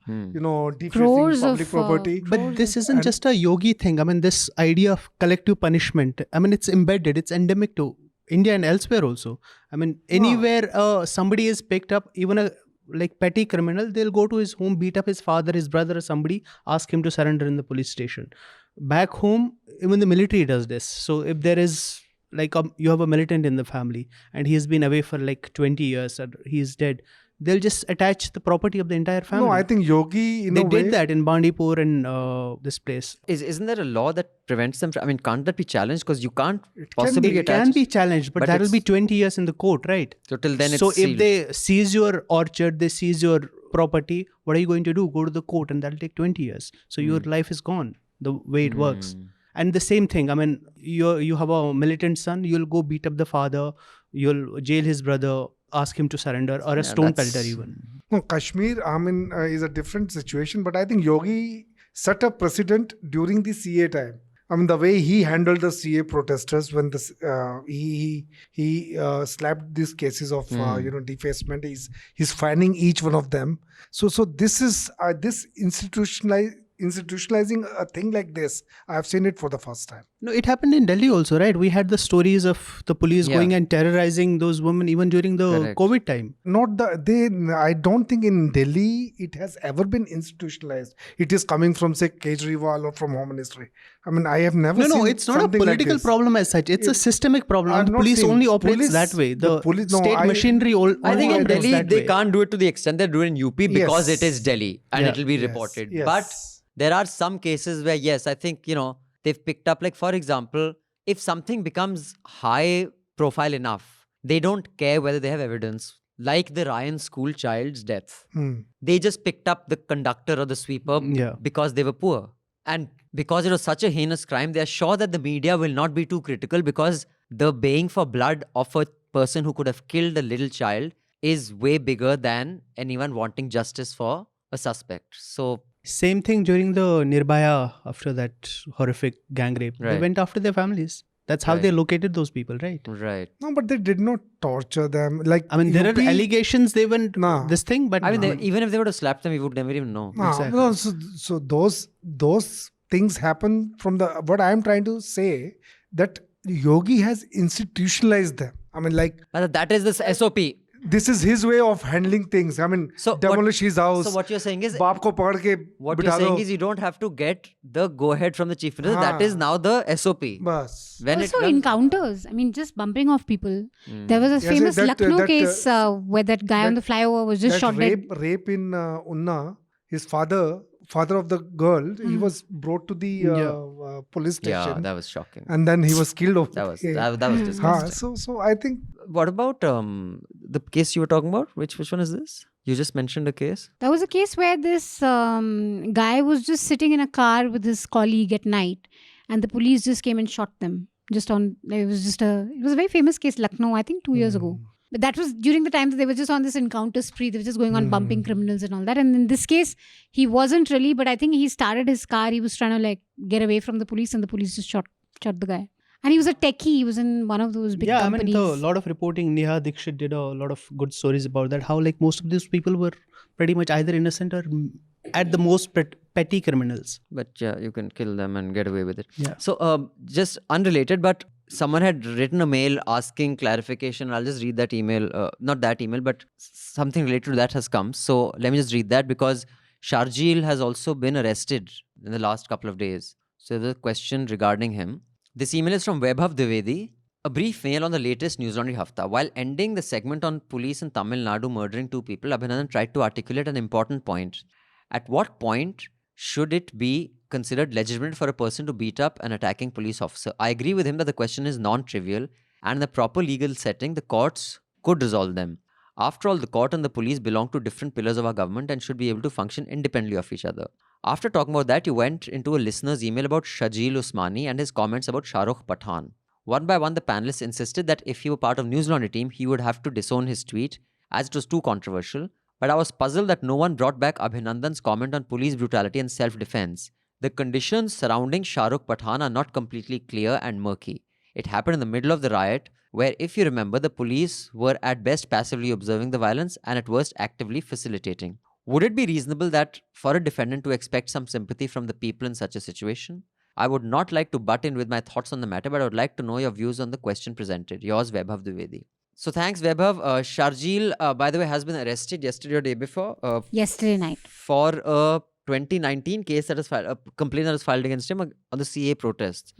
defacing Crores public of, property. But this isn't just a Yogi thing. This idea of collective punishment, it's embedded, it's endemic to India and elsewhere also. Anywhere somebody is picked up, even a petty criminal, they'll go to his home, beat up his father, his brother or somebody, ask him to surrender in the police station. Back home, even the military does this. So if there is you have a militant in the family and he has been away for 20 years or he is dead, they'll just attach the property of the entire family. No, I think Yogi, in they a way, did that in Bandipur and this place. Isn't there a law that prevents them from, I mean, can't that be challenged? Because you can't possibly It attach. can be challenged, but but that will be it's- 20 years in the court, right? So till then So it's if sealed. they seize your orchard, they seize your property, what are you going to do? Go to the court, and that'll take 20 years. So your life is gone, the way it works. And the same thing, I mean, you have a militant son, you'll go beat up the father, you'll jail his brother, ask him to surrender, or a Yeah, stone that's- pelter even. no, Kashmir, I mean, is a different situation. But I think Yogi set a precedent during the CA time. I mean, the way he handled the CA protesters when he slapped these cases of defacement. He's fining each one of them. So this is this institutionalizing a thing like this. I have seen it for the first time. No, it happened in Delhi also, right? We had the stories of the police Yeah. going and terrorizing those women even during the Correct. COVID time. I don't think in Delhi it has ever been institutionalized. It is coming from, say, Kejriwal or from Home Ministry. I mean, I have never No, seen it's not a something like political this. problem as such. It's a systemic problem. I'm And the not police saying only operates police- that way. the The police- no, state I- machinery I think in operates Delhi that they way. can't do it to the extent they do it in UP because Yes. it is Delhi and Yeah. it'll be Yes, reported. yes. But there are some cases where, yes, I think, they've picked up, like, for example, if something becomes high profile enough, they don't care whether they have evidence. Like the Ryan school child's death. They just picked up the conductor or the sweeper Yeah. because they were poor. And because it was such a heinous crime, they are sure that the media will not be too critical because the baying for blood of a person who could have killed a little child is way bigger than anyone wanting justice for a suspect. So, Same thing during the Nirbhaya after that horrific gang rape. They Right. went after their families. That's how Right. they located those people, right? right. No, but they did not torture them. Like, I mean, there UP are allegations they went Nah. this thing, but I mean, even if they would have slapped them, we would never even know. No, Exactly. no, so those things happen from the. What I am trying to say that Yogi has institutionalized them. I mean, like, But that is the SOP. this is his way of handling things. I mean, So demolish his house. So what you're saying is, बाप को पकड़ के what बिठा you're saying दो. is you don't have to get the go-ahead from the chief minister. That हाँ. is now the SOP. बस. When Also, it comes, encounters. I mean, just bumping off people. There was a Yes, famous that- Lucknow that, case where that guy on the flyover was just That shot dead. rape in Unna, his father of the girl, he was brought to the police yeah, station, that was shocking. and then he was killed over That was there. that was Haan, disgusting. so I think What about the case you were talking about? Which one is this? You just mentioned a case. There was a case where this guy was just sitting in a car with his colleague at night, and the police just came and shot them. It was a very famous case, Lucknow, I think 2 years ago. But that was during the time that they were just on this encounter spree. They were just going on bumping criminals and all that. And in this case, he wasn't really, but I think he started his car. He was trying to get away from the police, and the police just shot the guy. And he was a techie. He was in one of those big companies. I mean, a lot of reporting. Neha Dikshit did a lot of good stories about that. How most of these people were pretty much either innocent or at the most petty criminals. But yeah, you can kill them and get away with it. Yeah. So just unrelated, but someone had written a mail asking clarification. I'll just read that email. Not that email, but something related to that has come. So let me just read that because Sharjeel has also been arrested in the last couple of days. So there's a question regarding him. This email is from Vaibhav Dwivedi. A brief mail on the latest News Laundry Hafta. While ending the segment on police in Tamil Nadu murdering 2 people, Abhinandan tried to articulate an important point. At what point should it be considered legitimate for a person to beat up an attacking police officer? I agree with him that the question is non-trivial, and in the proper legal setting, the courts could resolve them. After all, the court and the police belong to different pillars of our government and should be able to function independently of each other. After talking about that, you went into a listener's email about Shajeel Usmani and his comments about Shah Rukh Pathan. One by one, the panelists insisted that if he were part of News Laundry team, he would have to disown his tweet as it was too controversial. But I was puzzled that no one brought back Abhinandan's comment on police brutality and self-defense. The conditions surrounding Shah Rukh Pathan are not completely clear and murky. It happened in the middle of the riot, where, if you remember, the police were at best passively observing the violence and at worst actively facilitating. Would it be reasonable that for a defendant to expect some sympathy from the people in such a situation? I would not like to butt in with my thoughts on the matter, but I would like to know your views on the question presented. Yours, Vaibhav Dwivedi. So thanks, Vaibhav. Sharjeel, by the way, has been arrested yesterday or day before. Yesterday night. For a 2019 case that was filed, a complaint that was filed against him on the CA protests.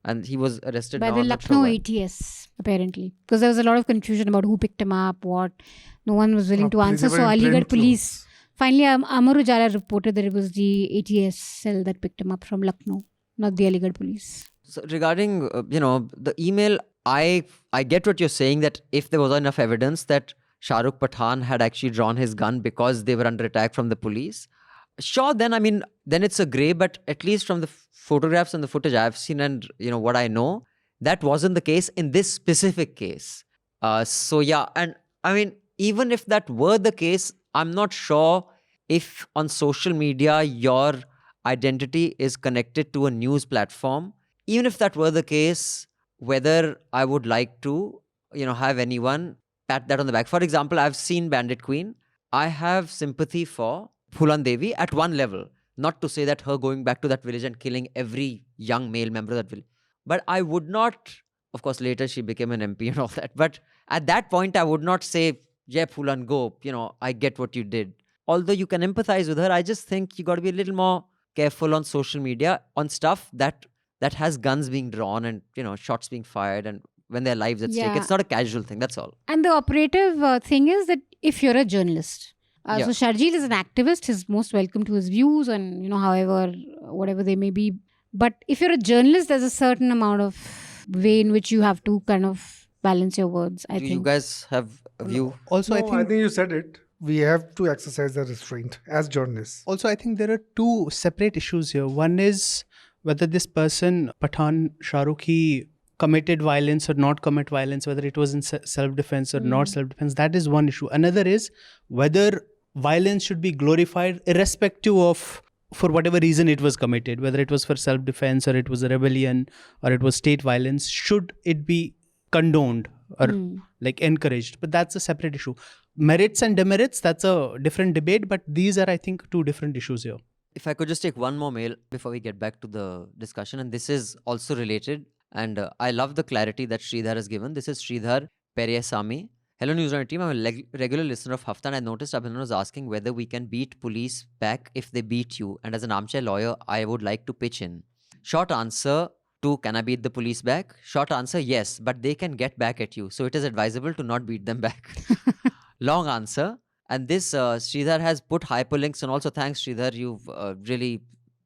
And he was arrested By now the on Lucknow October. ATS, apparently. Because there was a lot of confusion about who picked him up, what. No one was willing to answer. So Aligarh police. Finally, Amar Ujala reported that it was the ATS cell that picked him up from Lucknow, not the Aligarh police. So regarding, the email, I get what you're saying, that if there was enough evidence that Shah Rukh Pathan had actually drawn his gun because they were under attack from the police, sure, then it's a grey, but at least from the photographs and the footage I've seen and, what I know, that wasn't the case in this specific case. So yeah, and I mean, even if that were the case, I'm not sure if on social media your identity is connected to a news platform. Even if that were the case, whether I would like to, have anyone pat that on the back. For example, I've seen Bandit Queen. I have sympathy for Phulan Devi at one level. Not to say that her going back to that village and killing every young male member of that village. But I would not, of course, later she became an MP and all that. But at that point, I would not say, yeah, Phulan, go, I get what you did. Although you can empathize with her, I just think you got to be a little more careful on social media on stuff that has guns being drawn and, shots being fired and when their lives at stake. It's not a casual thing, that's all. And the operative thing is that if you're a journalist, so Sharjeel is an activist, he's most welcome to his views and, however, whatever they may be. But if you're a journalist, there's a certain amount of way in which you have to kind of balance your words, I think. You guys have a view? Also, I think you said it. We have to exercise the restraint as journalists. Also, I think there are two separate issues here. One is whether this person, Pathan Shahrukh, he committed violence or not commit violence, whether it was in self-defense or not self-defense. That is one issue. Another is whether violence should be glorified irrespective of for whatever reason it was committed, whether it was for self-defense or it was a rebellion or it was state violence. Should it be condoned or encouraged? But that's a separate issue. Merits and demerits, that's a different debate, but these are, I think, two different issues here. If I could just take one more mail before we get back to the discussion, and this is also related, and I love the clarity that Sridhar has given. This is Sridhar Periyasamy. Hello News 9 team, I'm a regular listener of Hafta and I noticed Abhinandan was asking whether we can beat police back if they beat you, and as an armchair lawyer, I would like to pitch in. Short answer to can I beat the police back? Short answer, yes, but they can get back at you, so it is advisable to not beat them back. Long answer. And this Sridhar has put hyperlinks, and also thanks Sridhar, you've really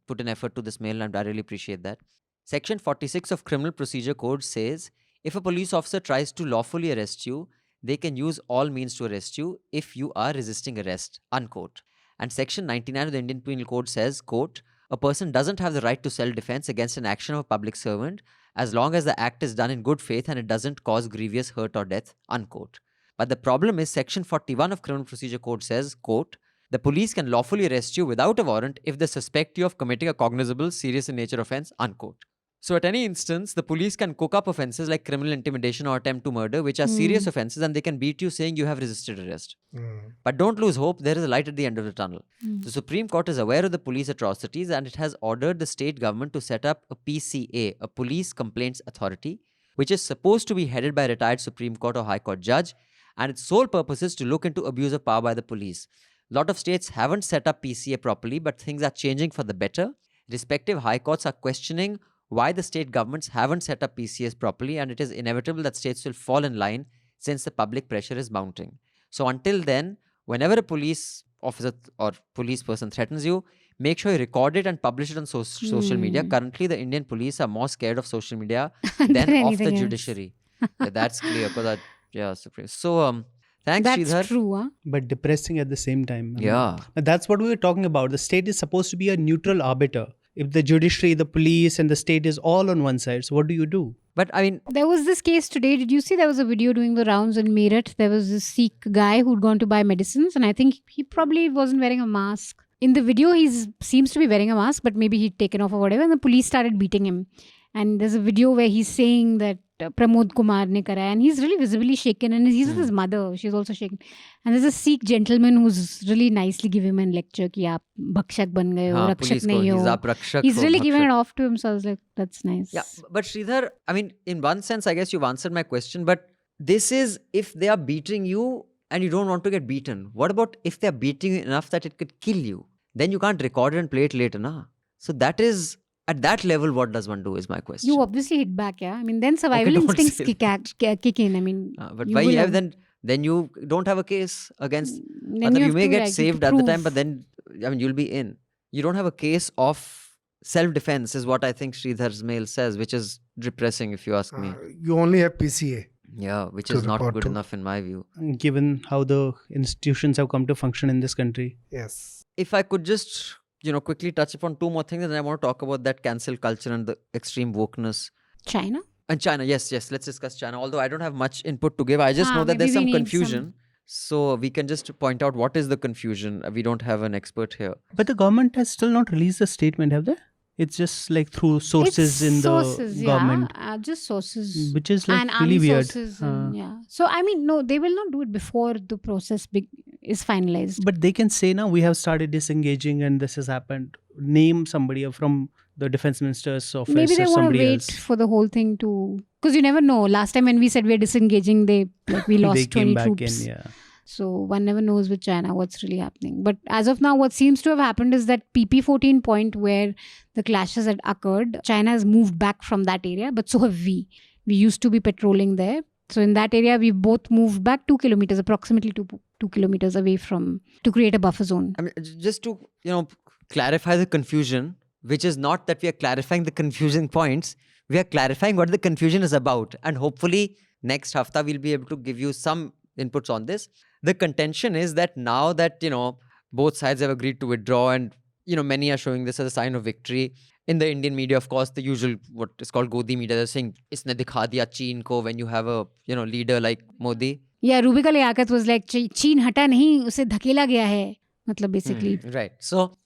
put an effort to this mail and I really appreciate that. Section 46 of Criminal Procedure Code says, if a police officer tries to lawfully arrest you, they can use all means to arrest you if you are resisting arrest, unquote. And Section 99 of the Indian Penal Code says, quote, a person doesn't have the right to self-defense against an action of a public servant as long as the act is done in good faith and it doesn't cause grievous hurt or death, unquote. But the problem is Section 41 of Criminal Procedure Code says, quote, the police can lawfully arrest you without a warrant if they suspect you of committing a cognizable, serious in nature offence, unquote. So at any instance, the police can cook up offences like criminal intimidation or attempt to murder, which are serious offences, and they can beat you saying you have resisted arrest. But don't lose hope, there is a light at the end of the tunnel. The Supreme Court is aware of the police atrocities and it has ordered the state government to set up a PCA, a Police Complaints Authority, which is supposed to be headed by a retired Supreme Court or High Court judge, and its sole purpose is to look into abuse of power by the police. A lot of states haven't set up PCA properly, but things are changing for the better. Respective high courts are questioning why the state governments haven't set up PCAs properly, and it is inevitable that states will fall in line since the public pressure is mounting. So until then, whenever a police officer or police person threatens you, make sure you record it and publish it on social media. Currently, the Indian police are more scared of social media than of the judiciary. Yeah, that's clear. Supreme. So, thanks, That's Sridhar. true, huh? But depressing at the same time. Yeah. That's what we were talking about. The state is supposed to be a neutral arbiter. If the judiciary, the police and the state is all on one side, so what do you do? But I mean, There was this case today. Did you see there was a video doing the rounds in Meerut? There was this Sikh guy who'd gone to buy medicines, and I think he probably wasn't wearing a mask. In the video, he seems to be wearing a mask, but maybe he'd taken off or whatever, and the police started beating him. And there's a video where he's saying that Pramod Kumar ne kara hai, and he's really visibly shaken, and he's with his mother. She's also shaken. And there's a Sikh gentleman who's really nicely giving him a lecture ki aap bhakshak ban gaye ho, rakshak nahi ho. He's really giving it off to him, so I was like, that's nice. yeah, but Sridhar, I mean, in one sense, I guess you've answered my question, but this is if they are beating you and you don't want to get beaten. What about if they're beating you enough that it could kill you? Then you can't record it and play it later, na? So that is, at that level, what does one do is my question. You obviously hit back, yeah. I mean, then survival don't instincts say kick in. I mean, But you why will you have then then you don't have a case against. Then You have may to get actually saved at the time, prove. but then you'll be in. You don't have a case of self-defense, is what I think Sridhar's mail says, which is depressing if you ask me. You only have PCA. Yeah, which to is not report good to. enough in my view. Given how the institutions have come to function in this country. Yes. If I could just, quickly touch upon two more things, and then I want to talk about that cancel culture and the extreme wokeness. China? And China, yes, let's discuss China. Although I don't have much input to give, I just know that maybe there's we some need confusion. So we can just point out what is the confusion. We don't have an expert here. But the government has still not released a statement, have they? It's just like through sources in sources, the government, just sources. which is like And really army weird. sources yeah. So, I mean, no, they will not do it before the process is finalized. But they can say now we have started disengaging and this has happened. Name somebody from the defense minister's office Maybe they or want somebody to wait else. for the whole thing to... Because you never know. Last time when we said we're disengaging, we lost They 20 came back troops. in, yeah. So one never knows with China what's really happening. But as of now, what seems to have happened is that PP14 point where the clashes had occurred, China has moved back from that area, but so have we. We used to be patrolling there. So in that area, we've both moved back 2 kilometers, approximately 2 kilometers away to create a buffer zone. I mean, just to, clarify the confusion, which is not that we are clarifying the confusing points, we are clarifying what the confusion is about. And hopefully next hafta we'll be able to give you some inputs on this. The contention is that now that, both sides have agreed to withdraw and, many are showing this as a sign of victory. In the Indian media, of course, the usual, what is called Godi media, they're saying, isne dikha diya Cheen ko, when you have a, leader like Modi. Yeah, Rubika Liaquat was like, Cheen hata nahi, usse dhakela gaya hai. Matlab basically. Right. So,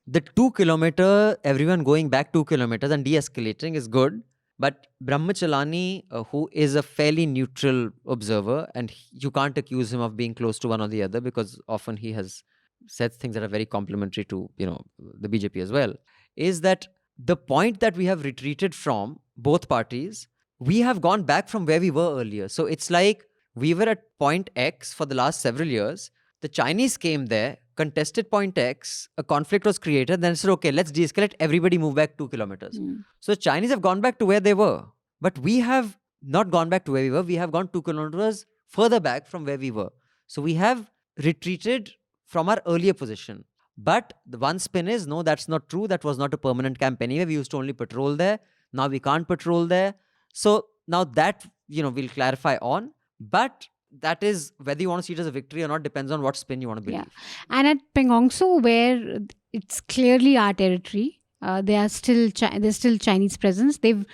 the 2 kilometer, everyone going back 2 kilometers and de-escalating is good. But Brahmachalani, who is a fairly neutral observer, and you can't accuse him of being close to one or the other because often he has said things that are very complimentary to, the BJP as well, is that the point that we have retreated from, both parties, we have gone back from where we were earlier. So it's like we were at point X for the last several years. The Chinese came there, contested point X, a conflict was created, then said, okay, let's de-escalate, everybody move back 2 kilometers. So Chinese have gone back to where they were. But we have not gone back to where we were. We have gone 2 kilometers further back from where we were. So we have retreated from our earlier position. But the one spin is, no, that's not true. That was not a permanent camp anyway. We used to only patrol there. Now we can't patrol there. So now that, we'll clarify on. But that is, whether you want to see it as a victory or not, depends on what spin you want to believe. Yeah. And at Pengongsu, where it's clearly our territory, there's still Chinese presence. They've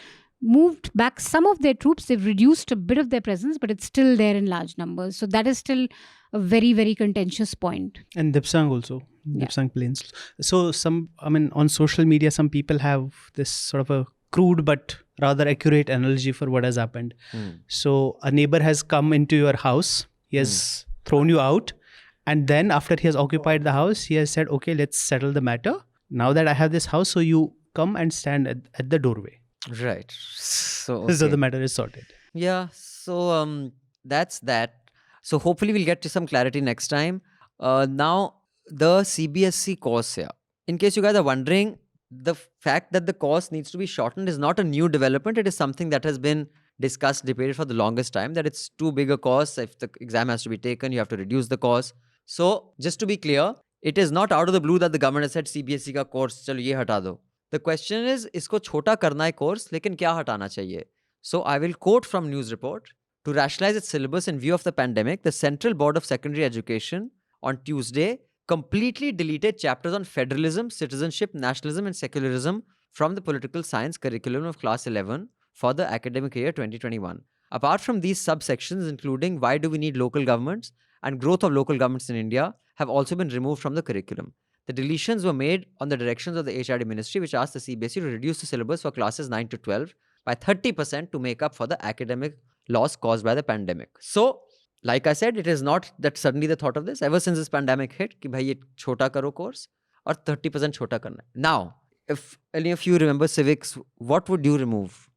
moved back some of their troops. They've reduced a bit of their presence, but it's still there in large numbers. So that is still a very, very contentious point. And Dipsang also. Yeah. Dipsang Plains. So on social media, some people have this sort of a crude but rather accurate analogy for what has happened. So a neighbor has come into your house. He has thrown you out. And then after he has occupied the house, he has said, okay, let's settle the matter. Now that I have this house, so you come and stand at the doorway. Right. So the matter is sorted. Yeah. So that's that. So hopefully we'll get to some clarity next time. Now, the CBSE course here. In case you guys are wondering, the fact that the course needs to be shortened is not a new development. It is something that has been discussed, debated for the longest time, that it's too big a course. If the exam has to be taken, you have to reduce the course. So just to be clear, it is not out of the blue that the government has said CBSE ka course, chalo ye hata do. The question is, isko chota karna hai course, lekin kya hatana chahiye? So I will quote from news report. To rationalize its syllabus in view of the pandemic, the Central Board of Secondary Education on Tuesday completely deleted chapters on federalism, citizenship, nationalism and secularism from the political science curriculum of class 11 for the academic year 2021. Apart from these subsections, including why do we need local governments and growth of local governments in India, have also been removed from the curriculum. The deletions were made on the directions of the HRD Ministry, which asked the CBSE to reduce the syllabus for classes 9 to 12 by 30% to make up for the academic loss caused by the pandemic. So, like I said, it is not that suddenly the thought of this. Ever since this pandemic hit, कि भाई ये छोटा करो course और 30% छोटा करना है. Now, if any of you remember civics, what would you remove?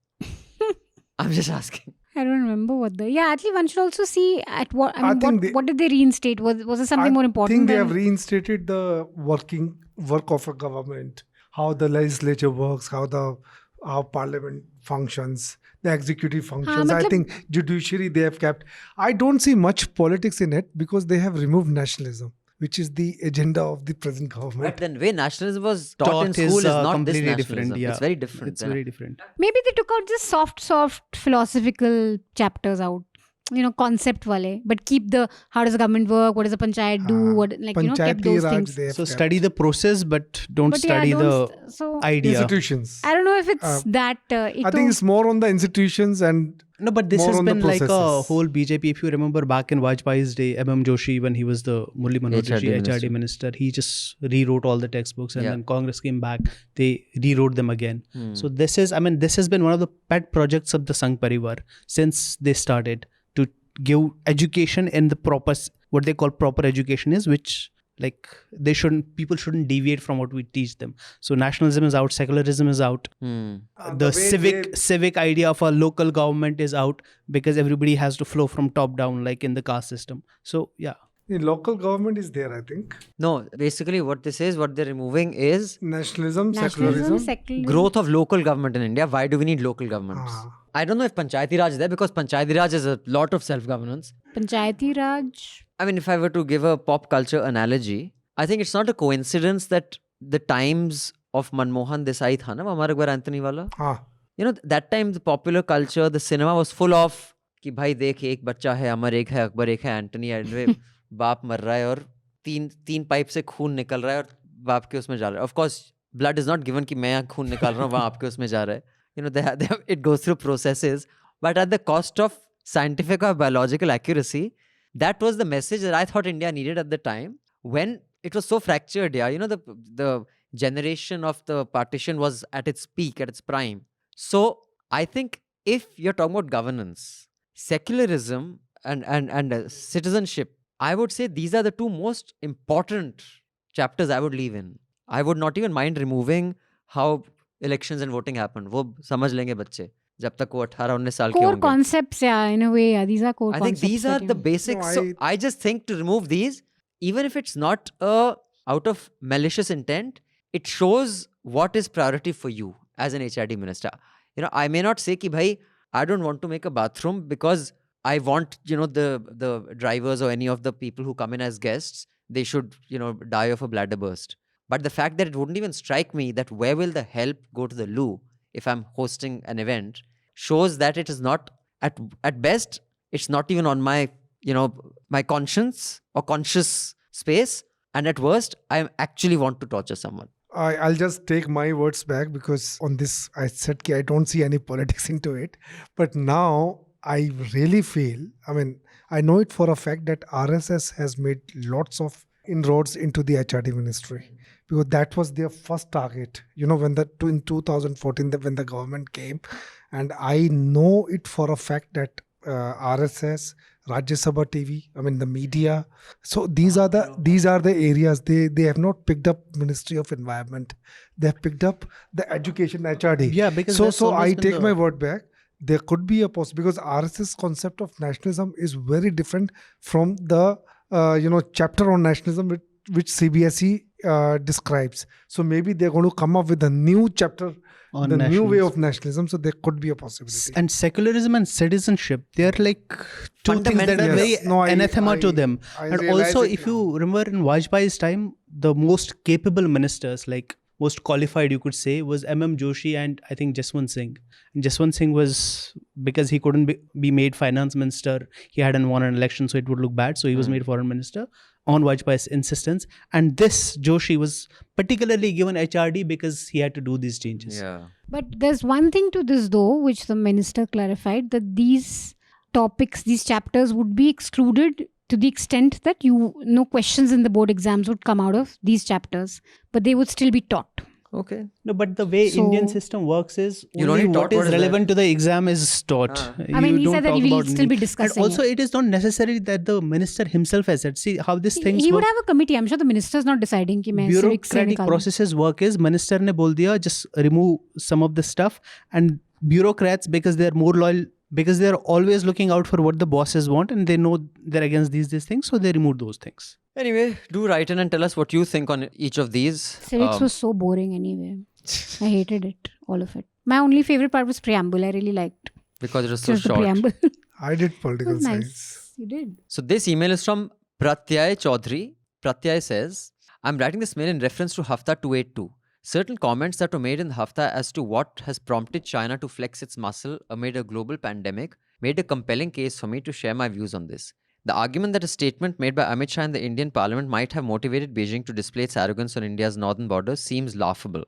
I'm just asking. I don't remember actually one should also see at what, what did they reinstate? Was there something more important? I think they than... have reinstated the work of a government, how the legislature works, how the how parliament functions, the executive functions. I matlab- think judiciary they have kept. I don't see much politics in it because they have removed nationalism, which is the agenda of the present But government. then way nationalism was taught in school is not this completely nationalism. different. Yeah, It's very different. It's very different. Maybe they took out just soft philosophical chapters out. Concept wale, but keep the how does the government work, what does the panchayat do, what kept Panchayati those Raj things. they have So kept. study the process, but don't But yeah, study so idea. Institutions. I don't know if it's that. I think it's more on the institutions and No, but this more has on the been like a processes. whole BJP. If you remember back in Vajpayee's day, M.M. Joshi, when he was the Murli Manohar Joshi HRD minister, he just rewrote all the textbooks, and then Congress came back, they rewrote them again. So this has been one of the pet projects of the Sangh Parivar since they started to give education in the proper, what they call proper education is, which like people shouldn't deviate from what we teach them. So nationalism is out, secularism is out. The civic idea of a local government is out because everybody has to flow from top down, like in the caste system. So yeah. the local government is there, I think. No, basically what they're removing is Nationalism, nationalism, secularism. secularism. growth of local government in India. Why do we need local governments? I don't know if Panchayati Raj is there because Panchayati Raj is a lot of self-governance. Panchayati Raj. I mean, if I were to give a pop culture analogy, I think it's not a coincidence that the times of Manmohan Desai tha na, Amar Akbar Anthony wala. That time the popular culture, the cinema was full of कि भाई देख एक बच्चा है, अमर एक है, अकबर एक है, एंटनी है, बाप मर रहा है और तीन पाइप से खून निकल रहा है और बाप के उसमें जा रहा है. Of course, blood is not given कि मैं यहाँ खून निकाल रहा हूँ, वहाँ आपके उसमें जा रहा है. It goes through processes, but at the cost of scientific or biological accuracy. That was the message that I thought India needed at the time when it was so fractured. The generation of the partition was at its peak, at its prime. So I think if you're talking about governance, secularism and citizenship, I would say these are the two most important chapters I would leave in. I would not even mind removing how elections and voting happen. वो समझ लेंगे बच्चे जब तक वो 18-19 साल के Core होंगे. concepts, yeah, in a way, yeah, these are core I concepts. think these are that the you- basics. No, So I just think to remove these, even if it's not out of malicious intent, it shows what is priority for you as an HRD minister. I may not say कि भाई I don't want to make a bathroom because I want the drivers or any of the people who come in as guests, they should die of a bladder burst. But the fact that it wouldn't even strike me that where will the help go to the loo if I'm hosting an event shows that it is not at best it's not even on my my conscience or conscious space, and at worst I actually want to torture someone. I'll just take my words back because on this I said I don't see any politics into it. But now I really feel, I know it for a fact that RSS has made lots of inroads into the HRD ministry because that was their first target. When in 2014 when the government came, and I know it for a fact that RSS, Rajya Sabha TV, the media. So these are the areas they have not picked up Ministry of Environment. They have picked up the education HRD. Yeah, because so I take my word back. There could be a because RSS concept of nationalism is very different from the chapter on nationalism which CBSE describes. So maybe they're going to come up with a new chapter on the new way of nationalism. So there could be a possibility. And secularism and citizenship, they're like two things that are very anathema to them. And also, if you remember in Vajpayee's time, the most capable ministers, like most qualified, you could say, was M.M. Joshi and I think Jaswant Singh. And Jaswant Singh was, because he couldn't be made finance minister, he hadn't won an election, so it would look bad. So he was made foreign minister on Vajpayee's insistence. And this Joshi was particularly given HRD because he had to do these changes. Yeah. But there's one thing to this though, which the minister clarified, that these topics, these chapters would be excluded to the extent that no questions in the board exams would come out of these chapters, but they would still be taught. Okay. No, but the way Indian system works is only what is relevant to the exam is taught. He said that we will still be discussing. And also, it is not necessary that the minister himself has said. See how these things He work. would have a committee. I'm sure the minister is not deciding कि मैं civics से Bureaucratic निकालूं. processes work is minister ने बोल दिया just remove some of the stuff, and bureaucrats, because they're more loyal, because they're always looking out for what the bosses want and they know they're against these things, so they remove those things. Anyway, do write in and tell us what you think on each of these. Civics was so boring anyway. I hated it, all of it. My only favorite part was preamble. I really liked Because it was so just the short. preamble. I did political It was science. nice. You did. So this email is from Pratyay Chaudhary. Pratyay says, I'm writing this mail in reference to Hafta 282. Certain comments that were made in the Hafta as to what has prompted China to flex its muscle amid a global pandemic made a compelling case for me to share my views on this. The argument that a statement made by Amit Shah in the Indian parliament might have motivated Beijing to display its arrogance on India's northern borders seems laughable.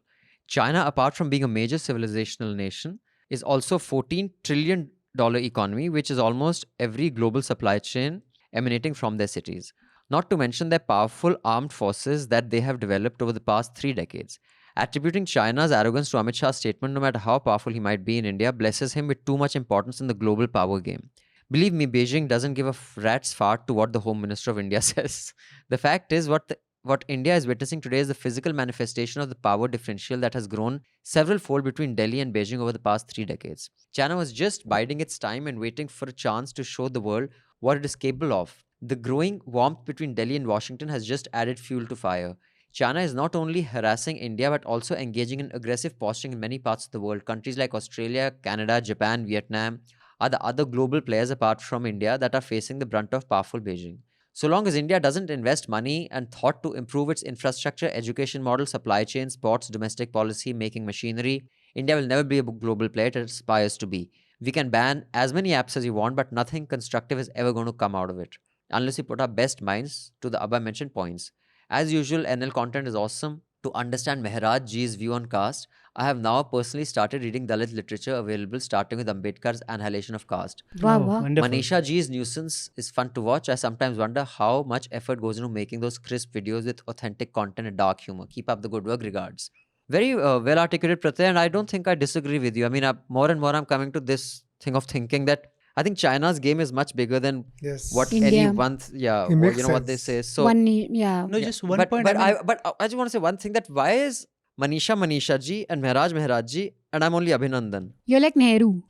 China, apart from being a major civilizational nation, is also a $14 trillion economy, which is almost every global supply chain emanating from their cities. Not to mention their powerful armed forces that they have developed over the past 3 decades. Attributing China's arrogance to Amit Shah's statement, no matter how powerful he might be in India, blesses him with too much importance in the global power game. Believe me, Beijing doesn't give a rat's fart to what the Home Minister of India says. The fact is, what India is witnessing today is the physical manifestation of the power differential that has grown several fold between Delhi and Beijing over the past 3 decades. China was just biding its time and waiting for a chance to show the world what it is capable of. The growing warmth between Delhi and Washington has just added fuel to fire. China is not only harassing India but also engaging in aggressive posturing in many parts of the world. Countries like Australia, Canada, Japan, Vietnam are the other global players apart from India that are facing the brunt of powerful Beijing. So long as India doesn't invest money and thought to improve its infrastructure, education model, supply chain, sports, domestic policy, making machinery, India will never be a global player it aspires to be. We can ban as many apps as you want, but nothing constructive is ever going to come out of it, unless we put our best minds to the above mentioned points. As usual, NL content is awesome. To understand Mehraj Ji's view on caste, I have now personally started reading Dalit literature available starting with Ambedkar's Annihilation of Caste. Wow, Oh, wow. wonderful. Manisha Ji's nuisance is fun to watch. I sometimes wonder how much effort goes into making those crisp videos with authentic content and dark humor. Keep up the good work. Regards. Very well articulated, Pratyay, and I don't think I disagree with you. I mean, more and more I'm coming to this thing of thinking that I think China's game is much bigger than Yes. what India. anyone, It makes what they sense. say. So Yeah. No, just one but, point. But I mean, I just want to say one thing, that why is Manisha ji and Mehraj ji and I'm only Abhinandan? You're like Nehru.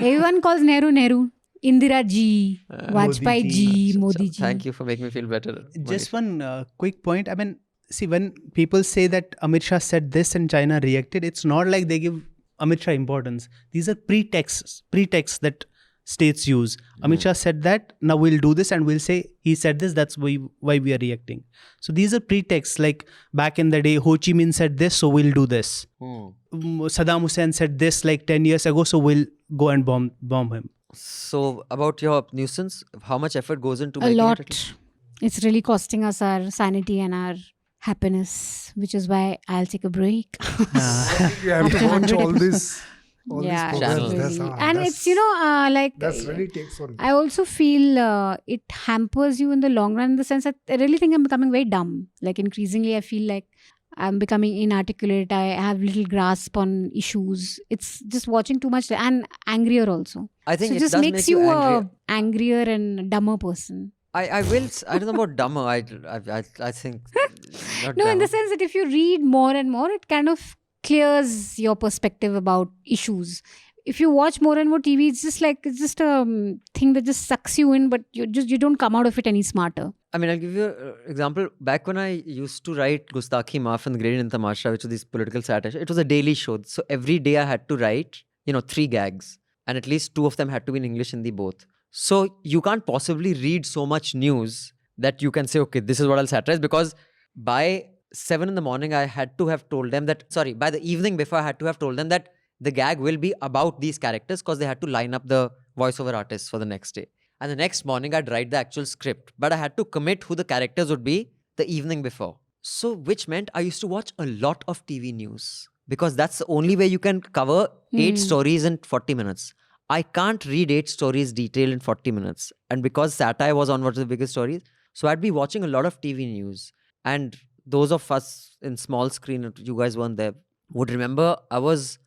Everyone calls Nehru. Indira ji, Vajpayee Modi ji, ji. Modi ji. Thank you for making me feel better. just Manisha. one quick point. I mean, see, when people say that Amit Shah said this and China reacted, it's not like they give Amit Shah importance. These are pretexts that states use. Amit Shah said that, now we'll do this and we'll say he said this, that's why we are reacting. So these are pretexts, like back in the day, Ho Chi Minh said this, so we'll do this. Saddam Hussein said this like 10 years ago, so we'll go and bomb him. So about your nuisance, how much effort goes into A making lot. it? It's really costing us our sanity and our happiness, which is why I'll take a break. You have to After watch 100 all episodes. this. All Yeah, these it's channels. programs. really- That's, and that's- it's like that's really takes on. I also feel it hampers you in the long run, in the sense that I really think I'm becoming very dumb. Like increasingly, I feel like I'm becoming inarticulate. I have little grasp on issues. It's just watching too much and angrier also. I think So it it just does makes make you angrier. a angrier and dumber person. I don't know about dumber. I think not No, in dumber. the sense that if you read more and more, it kind of clears your perspective about issues. If you watch more and more TV, it's just a thing that just sucks you in, but you don't come out of it any smarter. I mean, I'll give you an example. Back when I used to write Gustakhi Maaf and Grade in Tamasha, which was this political satire, it was a daily show. So every day I had to write, 3 gags. And at least 2 of them had to be in English, Hindi, both. So you can't possibly read so much news that you can say, okay, this is what I'll satirize. Because by 7 in the morning, I had to have told them by the evening before, I had to have told them that the gag will be about these characters, because they had to line up the voiceover artists for the next day. And the next morning, I'd write the actual script. But I had to commit who the characters would be the evening before. So, which meant I used to watch a lot of TV news. Because that's the only way you can cover 8 stories in 40 minutes. I can't read 8 stories detailed in 40 minutes. And because satire was on one of the biggest stories, so I'd be watching a lot of TV news. And those of us in small screen, you guys weren't there, would remember I was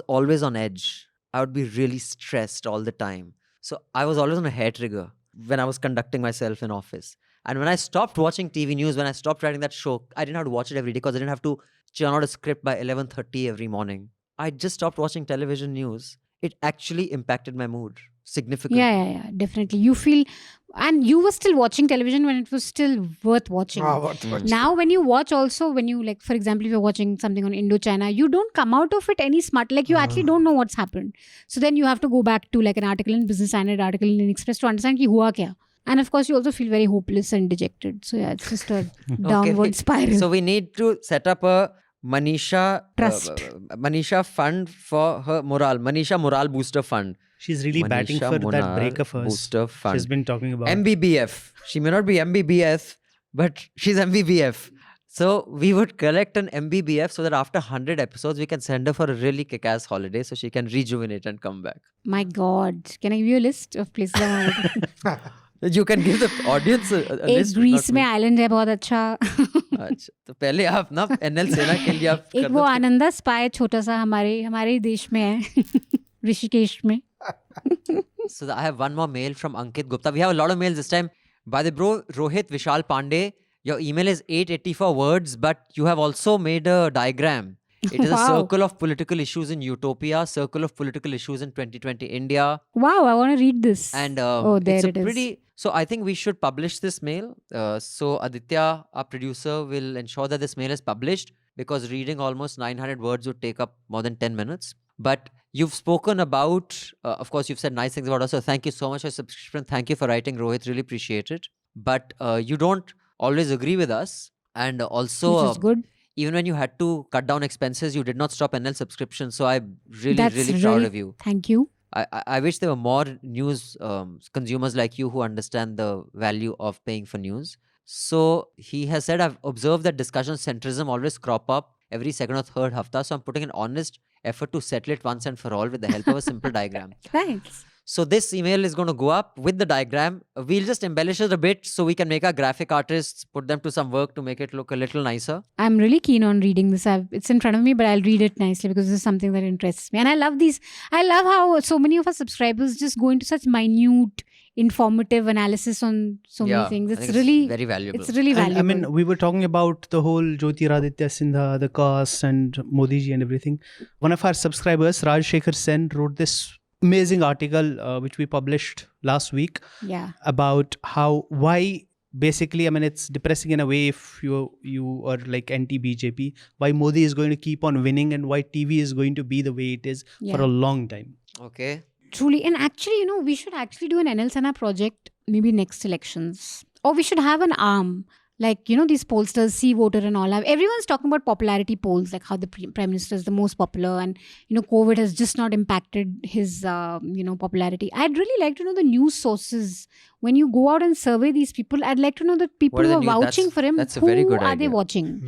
always on edge. I would be really stressed all the time. So I was always on a hair trigger when I was conducting myself in office. And when I stopped watching TV news, when I stopped writing that show, I didn't have to watch it every day because I didn't have to churn out a script by 11:30 every morning. I just stopped watching television news. It actually impacted my mood. significant. Yeah, definitely. You feel, and you were still watching television when it was still worth watching. What? Now, when you watch also, when you like, for example, if you're watching something on Indochina, you don't come out of it any smart. Like you actually don't know what's happened. So then you have to go back to like an article in Business Standard, article in Express to understand ki hua kya. And of course, you also feel very hopeless and dejected. So yeah, it's just a downward spiral. So we need to set up a Manisha Trust. Manisha fund for her morale. Manisha Morale Booster Fund. She's really batting Manisha for that Morale break of hers. Booster Fund. She's been talking about MBBF. She may not be MBBS, but she's MBBF. So we would collect an MBBF so that after 100 episodes, we can send her for a really kick-ass holiday so she can rejuvenate and come back. My God. Can I give you a list of places I want to go? You can give the audience a एक list. Greece not में me. Island है बहुत अच्छा. अच्छा, तो पहले आप ना NL सेना के लिए आप एक कर वो दो कि- आनंदा स्पाई छोटा सा हमारे ही देश में है. ऋषिकेश में. So I have one more mail from Ankit Gupta. We have a lot of mails this time. By the bro, Rohit Vishal Pandey, your email is 884 words, but you have also made a diagram. It is a Wow. circle of political issues in utopia, circle of political issues in 2020 India. Wow, I want to read this. And there it's a it is. pretty. So I think we should publish this mail. So Aditya, our producer, will ensure that this mail is published because reading almost 900 words would take up more than 10 minutes. But you've spoken about, of course, you've said nice things about us. So thank you so much for your subscription. Thank you for writing, Rohit. Really appreciate it. But you don't always agree with us. And also, Which is good. even when you had to cut down expenses, you did not stop NL subscription. So I'm really, That's really proud of you. Thank you. I wish there were more news consumers like you who understand the value of paying for news. So he has said, I've observed that discussion centrism always crop up every second or third hafta. So I'm putting an honest effort to settle it once and for all with the help of a simple diagram. Thanks. So this email is going to go up with the diagram. We'll just embellish it a bit so we can make our graphic artists put them to some work to make it look a little nicer. I'm really keen on reading this. It's in front of me, but I'll read it nicely because this is something that interests me. And I love these. I love how so many of our subscribers just go into such minute, informative analysis on so many things. I It's think really very valuable. It's really And, valuable. I mean, we were talking about the whole Jyotiraditya Sindha, the cost, and Modi ji and everything. One of our subscribers, Raj Shekhar Sen, wrote this amazing article which we published last week yeah. about why basically, I mean, it's depressing in a way if you are like anti-BJP, why Modi is going to keep on winning and why TV is going to be the way it is for Yeah. a long time. Okay. Truly. And actually, we should actually do an NL Sana project maybe next elections. Or we should have an arm. Like, these pollsters, See Voter and all. Everyone's talking about popularity polls, like how the Prime Minister is the most popular and, COVID has just not impacted his, popularity. I'd really like to know the news sources. When you go out and survey these people, I'd like to know the people What are who the are news- vouching for him. that's a Who very good are they idea. watching?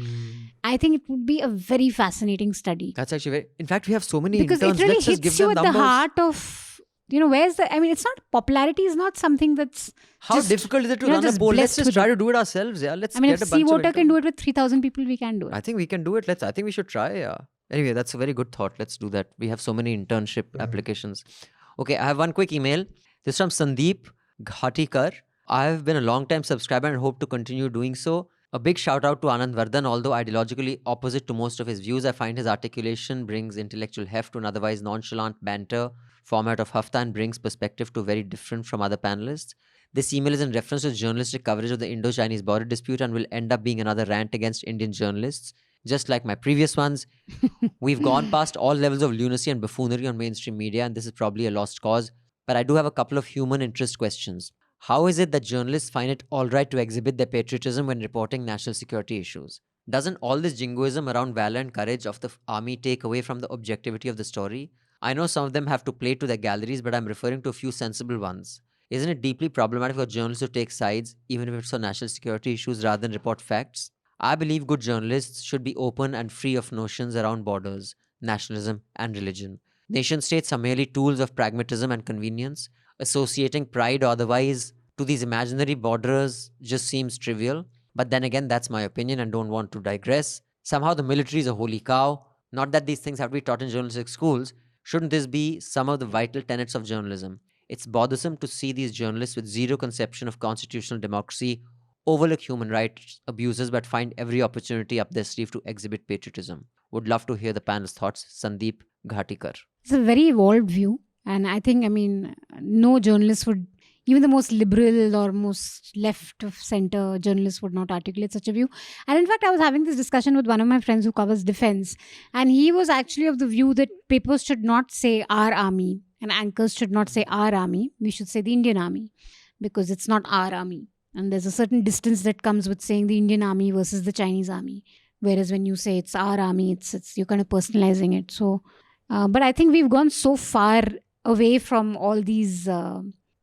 I think it would be a very fascinating study. That's actually very. In fact, we have so many Because interns. it really Let's just give hits you them at numbers. the heart of, where's the, it's not, popularity is not something that's How just, difficult is it to you know, run a just poll? Let's blessed just with try it. to do it ourselves. Yeah, let's if get a See bunch of Voter can do interns. it with 3,000 people, we can do it. I think we can do it. I think we should try. Yeah. Anyway, that's a very good thought. Let's do that. We have so many internship applications. Okay, I have one quick email. This is from Sandeep Ghatikar. I have been a long time subscriber and hope to continue doing so. A big shout out to Anand Vardhan. Although ideologically opposite to most of his views, I find his articulation brings intellectual heft to an otherwise nonchalant banter format of Hafta and brings perspective to very different from other panelists. This email is in reference to journalistic coverage of the Indo-Chinese border dispute and will end up being another rant against Indian journalists. Just like my previous ones, we've gone past all levels of lunacy and buffoonery on mainstream media, and this is probably a lost cause. But I do have a couple of human interest questions. How is it that journalists find it all right to exhibit their patriotism when reporting national security issues? Doesn't all this jingoism around valor and courage of the army take away from the objectivity of the story? I know some of them have to play to their galleries, but I'm referring to a few sensible ones. Isn't it deeply problematic for journalists to take sides, even if it's on national security issues, rather than report facts? I believe good journalists should be open and free of notions around borders, nationalism, and religion. Nation states are merely tools of pragmatism and convenience. Associating pride or otherwise to these imaginary borders just seems trivial. But then again, that's my opinion and don't want to digress. Somehow the military is a holy cow. Not that these things have to be taught in journalistic schools. Shouldn't this be some of the vital tenets of journalism? It's bothersome to see these journalists with zero conception of constitutional democracy overlook human rights abuses but find every opportunity up their sleeve to exhibit patriotism. Would love to hear the panel's thoughts. Sandeep Ghatikar. It's a very evolved view. And I think, I mean, no journalist would, even the most liberal or most left of center journalist would not articulate such a view. And in fact, I was having this discussion with one of my friends who covers defense, and he was actually of the view that papers should not say our army and anchors should not say our army. We should say the Indian army, because it's not our army. And there's a certain distance that comes with saying the Indian army versus the Chinese army. Whereas when you say it's our army, it's you're kind of personalizing it. So, but I think we've gone so far away from all these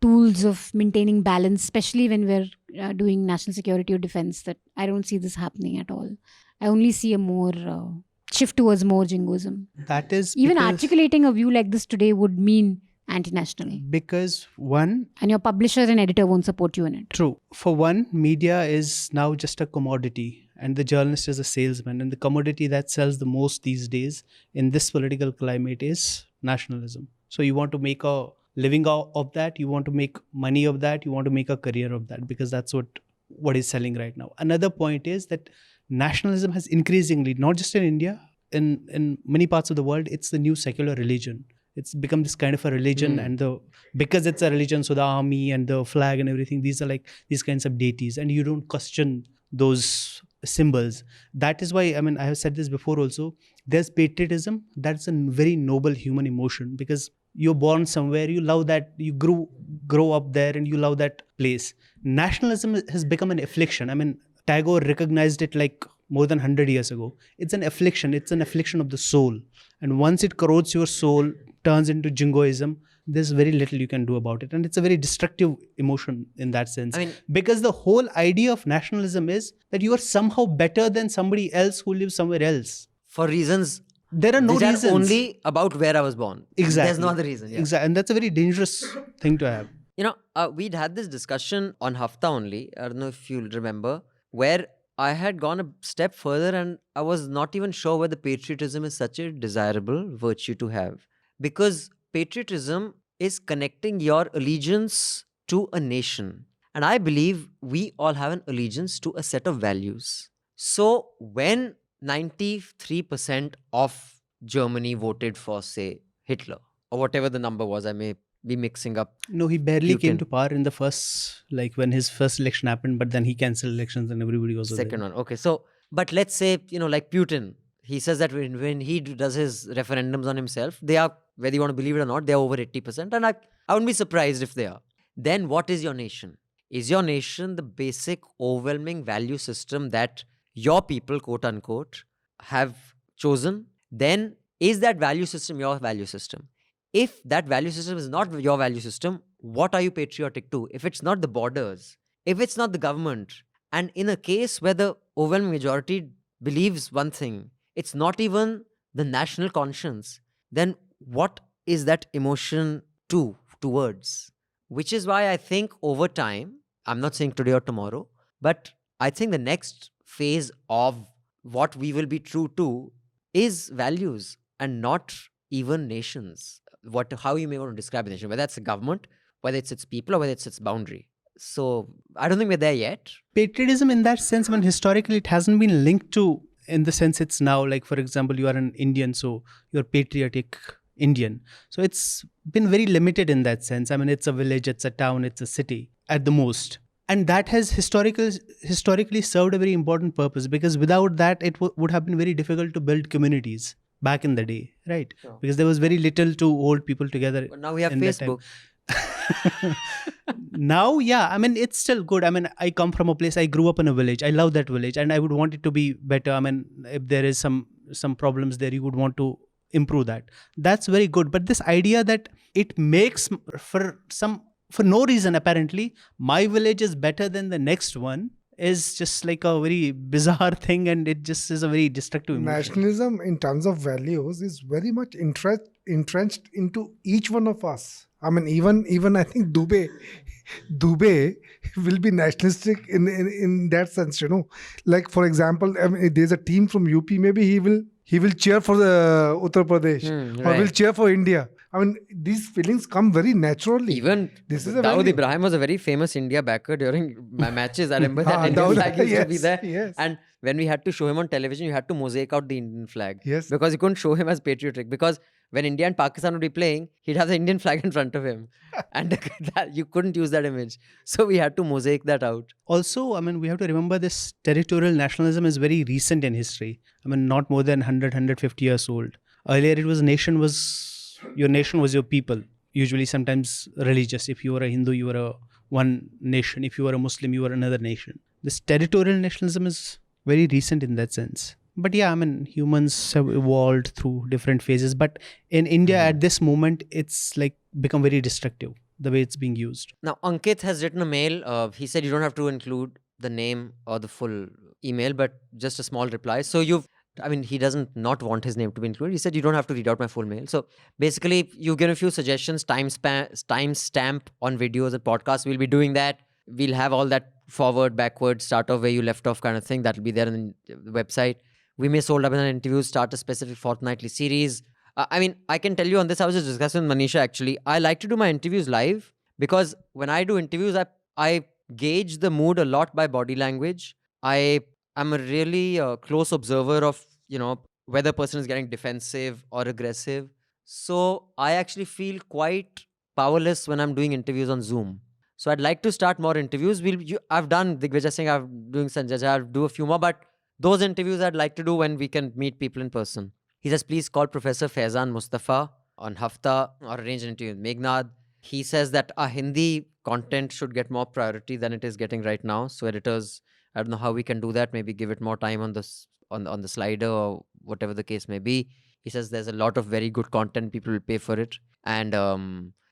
tools of maintaining balance, especially when we're doing national security or defense, that I don't see this happening at all. I only see a more shift towards more jingoism. That is Even because- articulating a view like this today would mean anti-national. Because one, And your publisher and editor won't support you in it. true. For one, media is now just a commodity and the journalist is a salesman. And the commodity that sells the most these days in this political climate is nationalism. So you want to make a living of that, you want to make money of that, you want to make a career of that, because that's what is selling right now. Another point is that nationalism has increasingly, not just in India, in many parts of the world, it's the new secular religion. It's become this kind of a religion, and because it's a religion, so the army and the flag and everything, these are like these kinds of deities, and you don't question those symbols. That is why, I mean, I have said this before also, there's patriotism. That's a very noble human emotion, because you're born somewhere, you love that, you grow up there and you love that place. Nationalism has become an affliction. I mean, Tagore recognized it like more than 100 years ago. It's an affliction. It's an affliction of the soul. And once it corrodes your soul, turns into jingoism, there's very little you can do about it. And it's a very destructive emotion in that sense. I mean- because the whole idea of nationalism is that you are somehow better than somebody else who lives somewhere else. For reasons There are no which reasons. are only about where I was born. Exactly. There's no other reason. Yeah. Exactly. And that's a very dangerous thing to have. You know, we'd had this discussion on Hafta only. I don't know if you'll remember, where I had gone a step further and I was not even sure whether patriotism is such a desirable virtue to have. Because patriotism is connecting your allegiance to a nation. And I believe we all have an allegiance to a set of values. So when 93% of Germany voted for, say, Hitler, or whatever the number was, I may be mixing up. No, he barely came Putin. to power in the first, like when his first election happened, but then he cancelled elections and everybody was Second one. Okay. So, but let's say, you know, like Putin, he says that when he does his referendums on himself, they are, whether you want to believe it or not, they are over 80%. And I wouldn't be surprised if they are. Then what is your nation? Is your nation the basic overwhelming value system that your people, quote unquote, have chosen? Then is that value system your value system? If that value system is not your value system, what are you patriotic to? If it's not the borders, if it's not the government, and in a case where the overwhelming majority believes one thing, it's not even the national conscience, then what is that emotion towards? Which is why I think over time, I'm not saying today or tomorrow, but I think the next phase of what we will be true to is values and not even nations. How you may want to describe a nation, whether it's a government, whether it's its people, or whether it's its boundary. So I don't think we're there yet. patriotism in that sense, I mean, historically, it hasn't been linked to, in the sense it's now, like, for example, you are an Indian, so you're patriotic Indian. So it's been very limited in that sense. I mean, it's a village, it's a town, it's a city at the most. And that has historically served a very important purpose, because without that, it would have been very difficult to build communities back in the day, right? Sure. Because there was very little to hold people together. But now we have in that time. Facebook. Now, yeah, I mean, it's still good. I mean, I come from a place, I grew up in a village. I love that village and I would want it to be better. I mean, if there is some problems there, you would want to improve that. That's very good. But this idea that it makes for no reason, apparently, my village is better than the next one is just like a very bizarre thing, and it just is a very destructive emotion. Nationalism in terms of values is very much entrenched into each one of us. I mean, even I think Dubey will be nationalistic in that sense, you know. Like, for example, I mean, there's a team from UP, maybe he will cheer for the Uttar Pradesh or will cheer for India. I mean, these feelings come very naturally. Even This is a Dawood value. Ibrahim was a very famous India backer during my matches. I remember that Ah, Indian Dawood, flag used to be yes, there. yes. And when we had to show him on television, you had to mosaic out the Indian flag. Yes. Because you couldn't show him as patriotic. Because when India and Pakistan would be playing, he'd have the Indian flag in front of him. And that, you couldn't use that image. So we had to mosaic that out. Also, I mean, we have to remember this territorial nationalism is very recent in history. I mean, not more than 100, 150 years old. Earlier, it was your nation was your people. Usually, sometimes religious. If you were a Hindu, you were one nation. If you were a Muslim, you were another nation. This territorial nationalism is very recent in that sense. But yeah, I mean, humans have evolved through different phases. But in India, at this moment, it's like become very destructive, the way it's being used. Now, Ankit has written a mail. He said you don't have to include the name or the full email, but just a small reply. So he doesn't not want his name to be included. He said you don't have to read out my full mail. So basically, you give a few suggestions, timestamp on videos and podcasts. We'll be doing that. We'll have all that forward, backward, start off where you left off kind of thing. That'll be there on the website. We may sold up in an interview, start a specific fortnightly series. I can tell you on this, I was just discussing with Manisha actually. I like to do my interviews live because when I do interviews, I gauge the mood a lot by body language. I am a really close observer of, whether a person is getting defensive or aggressive. So I actually feel quite powerless when I'm doing interviews on Zoom. So I'd like to start more interviews. I've done Digvijay Singh, I'm doing Sanjay, I'll do a few more, but those interviews I'd like to do when we can meet people in person. He says, please call Professor Faizan Mustafa on Hafta or arrange an interview with Meghnad. He says that our Hindi content should get more priority than it is getting right now. So editors, I don't know how we can do that. Maybe give it more time on the slider or whatever the case may be. He says there's a lot of very good content. People will pay for it. And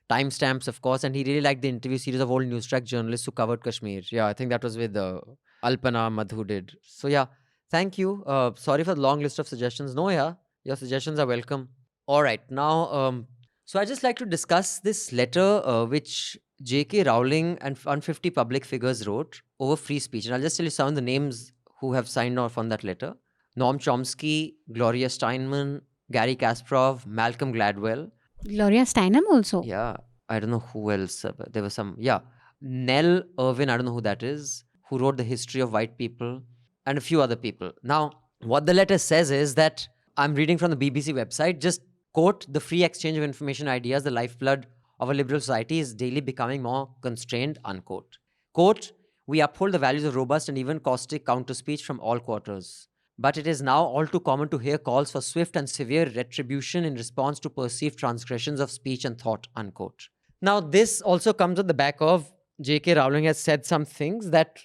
timestamps, of course. And he really liked the interview series of old Newstrack journalists who covered Kashmir. Yeah, I think that was with Alpana Madhu did. So yeah, thank you. Sorry for the long list of suggestions. No, yeah, your suggestions are welcome. All right, now, so I'd just like to discuss this letter which J.K. Rowling and 150 public figures wrote over free speech. And I'll just tell you some of the names who have signed off on that letter. Noam Chomsky, Gloria Steinem, Gary Kasparov, Malcolm Gladwell. Gloria Steinem also. Yeah, I don't know who else. There was some, yeah. Nell Irvin, I don't know who that is, who wrote The History of White People, and a few other people. Now, what the letter says is that, I'm reading from the BBC website, just quote, the free exchange of information ideas, the lifeblood of a liberal society is daily becoming more constrained, unquote. Quote, we uphold the values of robust and even caustic counter-speech from all quarters. But it is now all too common to hear calls for swift and severe retribution in response to perceived transgressions of speech and thought, unquote. Now, this also comes at the back of J.K. Rowling has said some things that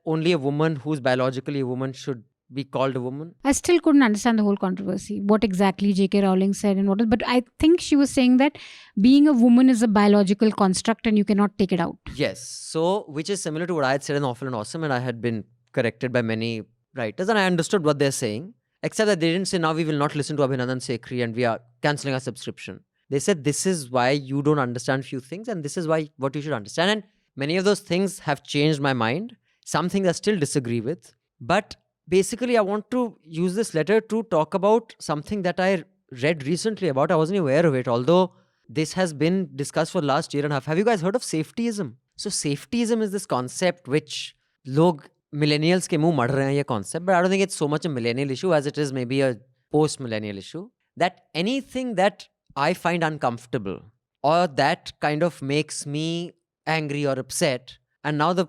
only a woman who's biologically a woman should be called a woman. I still couldn't understand the whole controversy, what exactly J.K. Rowling said and what. But I think she was saying that being a woman is a biological construct and you cannot take it out. Yes. So, which is similar to what I had said in Awful and Awesome, and I had been corrected by many writers, and I understood what they're saying, except that they didn't say, now we will not listen to Abhinandan Sekhri and we are cancelling our subscription. They said, this is why you don't understand few things and this is what you should understand. And many of those things have changed my mind. Some things I still disagree with. But basically, I want to use this letter to talk about something that I read recently about. I wasn't aware of it, although this has been discussed for the last year and a half. Have you guys heard of safetyism? So safetyism is this concept which millennials ke muh mad rahe hain, ye concept, but I don't think it's so much a millennial issue as it is maybe a post-millennial issue. That anything that I find uncomfortable or that kind of makes me angry or upset, and now the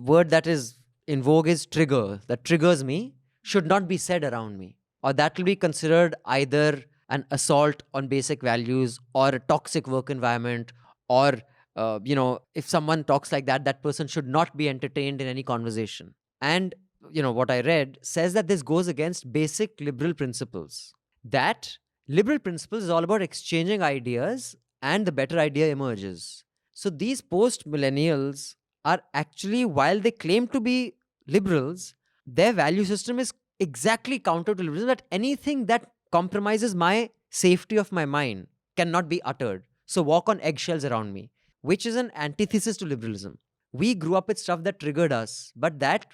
word that is in vogue is trigger, that triggers me, should not be said around me. Or that will be considered either an assault on basic values or a toxic work environment, or if someone talks like that, that person should not be entertained in any conversation. And, what I read says that this goes against basic liberal principles. That liberal principles is all about exchanging ideas and the better idea emerges. So these post-millennials are actually, while they claim to be liberals, their value system is exactly counter to liberalism, that anything that compromises my safety of my mind cannot be uttered. So walk on eggshells around me, which is an antithesis to liberalism. We grew up with stuff that triggered us, but that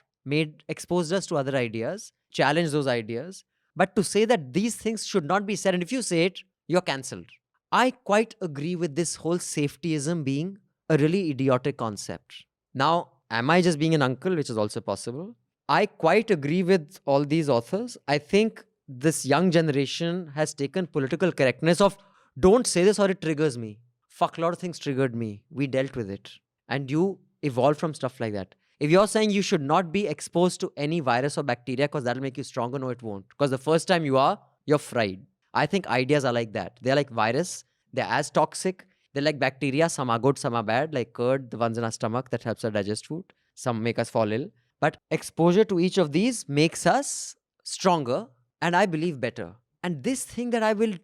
exposed us to other ideas, challenged those ideas. But to say that these things should not be said, and if you say it, you're cancelled. I quite agree with this whole safetyism being a really idiotic concept. Now, am I just being an uncle, which is also possible? I quite agree with all these authors. I think this young generation has taken political correctness of don't say this or it triggers me. Fuck, a lot of things triggered me. We dealt with it. And you evolved from stuff like that. If you're saying you should not be exposed to any virus or bacteria because that'll make you stronger, no, it won't. Because the first time you are, you're fried. I think ideas are like that. They're like virus. They're as toxic. They're like bacteria. Some are good, some are bad. Like curd, the ones in our stomach that helps us digest food. Some make us fall ill. But exposure to each of these makes us stronger and I believe better. And this thing that I will,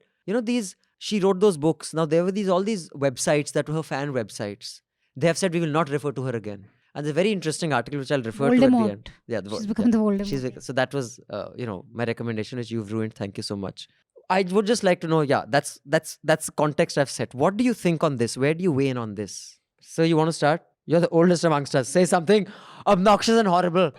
she wrote those books. Now there were all these websites that were her fan websites. They have said we will not refer to her again. And there's a very interesting article which I'll refer to at the end. Yeah, She's become the Voldemort. So that was, my recommendation, which you've ruined. Thank you so much. I would just like to know, that's the context I've set. What do you think on this? Where do you weigh in on this? So you want to start? You're the oldest amongst us. Say something obnoxious and horrible.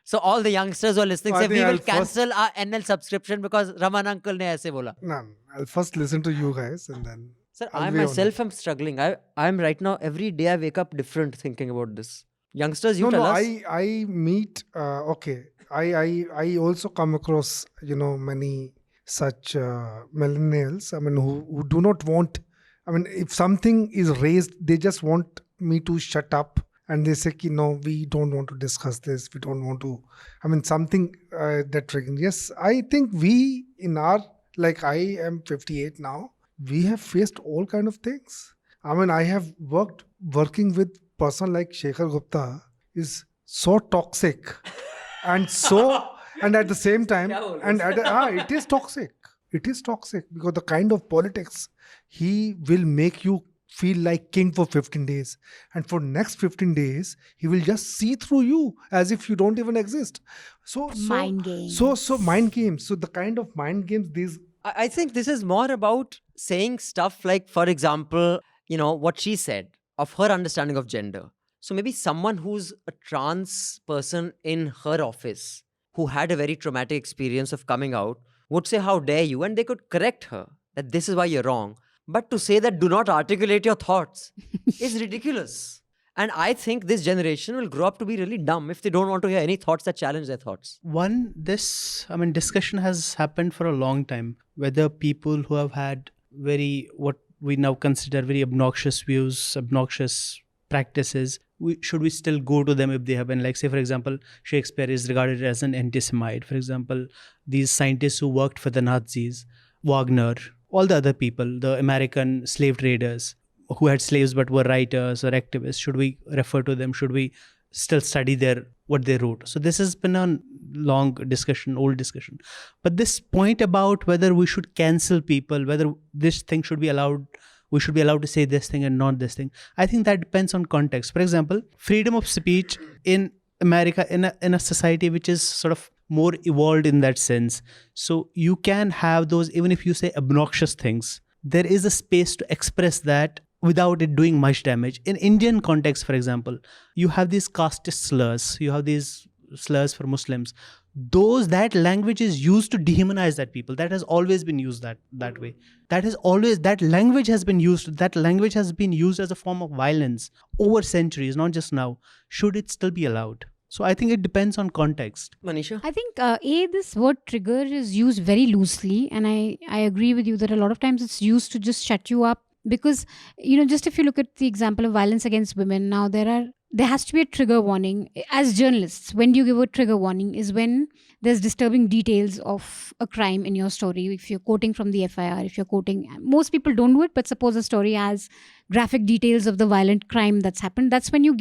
So all the youngsters who are listening say, we will cancel our NL subscription because Raman uncle ne aise bola. No, I'll first listen to you guys and then... Sir, I myself am struggling. I'm right now, every day I wake up different thinking about this. Youngsters, you tell us. I meet, I also come across, many such millennials, who do not want, if something is raised, they just want me to shut up and they say, no, we don't want to discuss this. We don't want to, something that triggering. Yes, I think we in our, I am 58 now, we have faced all kind of things. I have working with person like Shekhar Gupta is so toxic and at the same time, it is toxic. It is toxic because the kind of politics, he will make you feel like king for 15 days. And for next 15 days, he will just see through you as if you don't even exist. So mind games. So mind games. So the kind of mind games these... I think this is more about saying stuff like, for example, what she said of her understanding of gender. So maybe someone who's a trans person in her office who had a very traumatic experience of coming out would say, how dare you? And they could correct her that this is why you're wrong. But to say that do not articulate your thoughts is ridiculous. And I think this generation will grow up to be really dumb if they don't want to hear any thoughts that challenge their thoughts. Discussion has happened for a long time. Whether people who have had what we now consider very obnoxious views, obnoxious practices, should we still go to them if they have been, say for example, Shakespeare is regarded as an anti-Semite. For example, these scientists who worked for the Nazis, Wagner, all the other people, the American slave traders who had slaves but were writers or activists, should we refer to them? Should we still study what they wrote? So this has been a long discussion, old discussion. But this point about whether we should cancel people, whether this thing should be allowed, we should be allowed to say this thing and not this thing, I think that depends on context. For example, freedom of speech in America, in a society which is sort of more evolved in that sense. So you can have those, even if you say obnoxious things, there is a space to express that without it doing much damage. In Indian context, for example, you have these caste slurs, you have these slurs for Muslims. That language is used to dehumanize that people. That has always been used that way. That language has been used as a form of violence over centuries, not just now. Should it still be allowed? So I think it depends on context. Manisha? I think this word trigger is used very loosely, and I agree with you that a lot of times it's used to just shut you up. Because, just if you look at the example of violence against women, now there has to be a trigger warning. As journalists, when do you give a trigger warning is when there's disturbing details of a crime in your story. If you're quoting from the FIR, most people don't do it, but suppose a story has graphic details of the violent crime that's happened, that's when you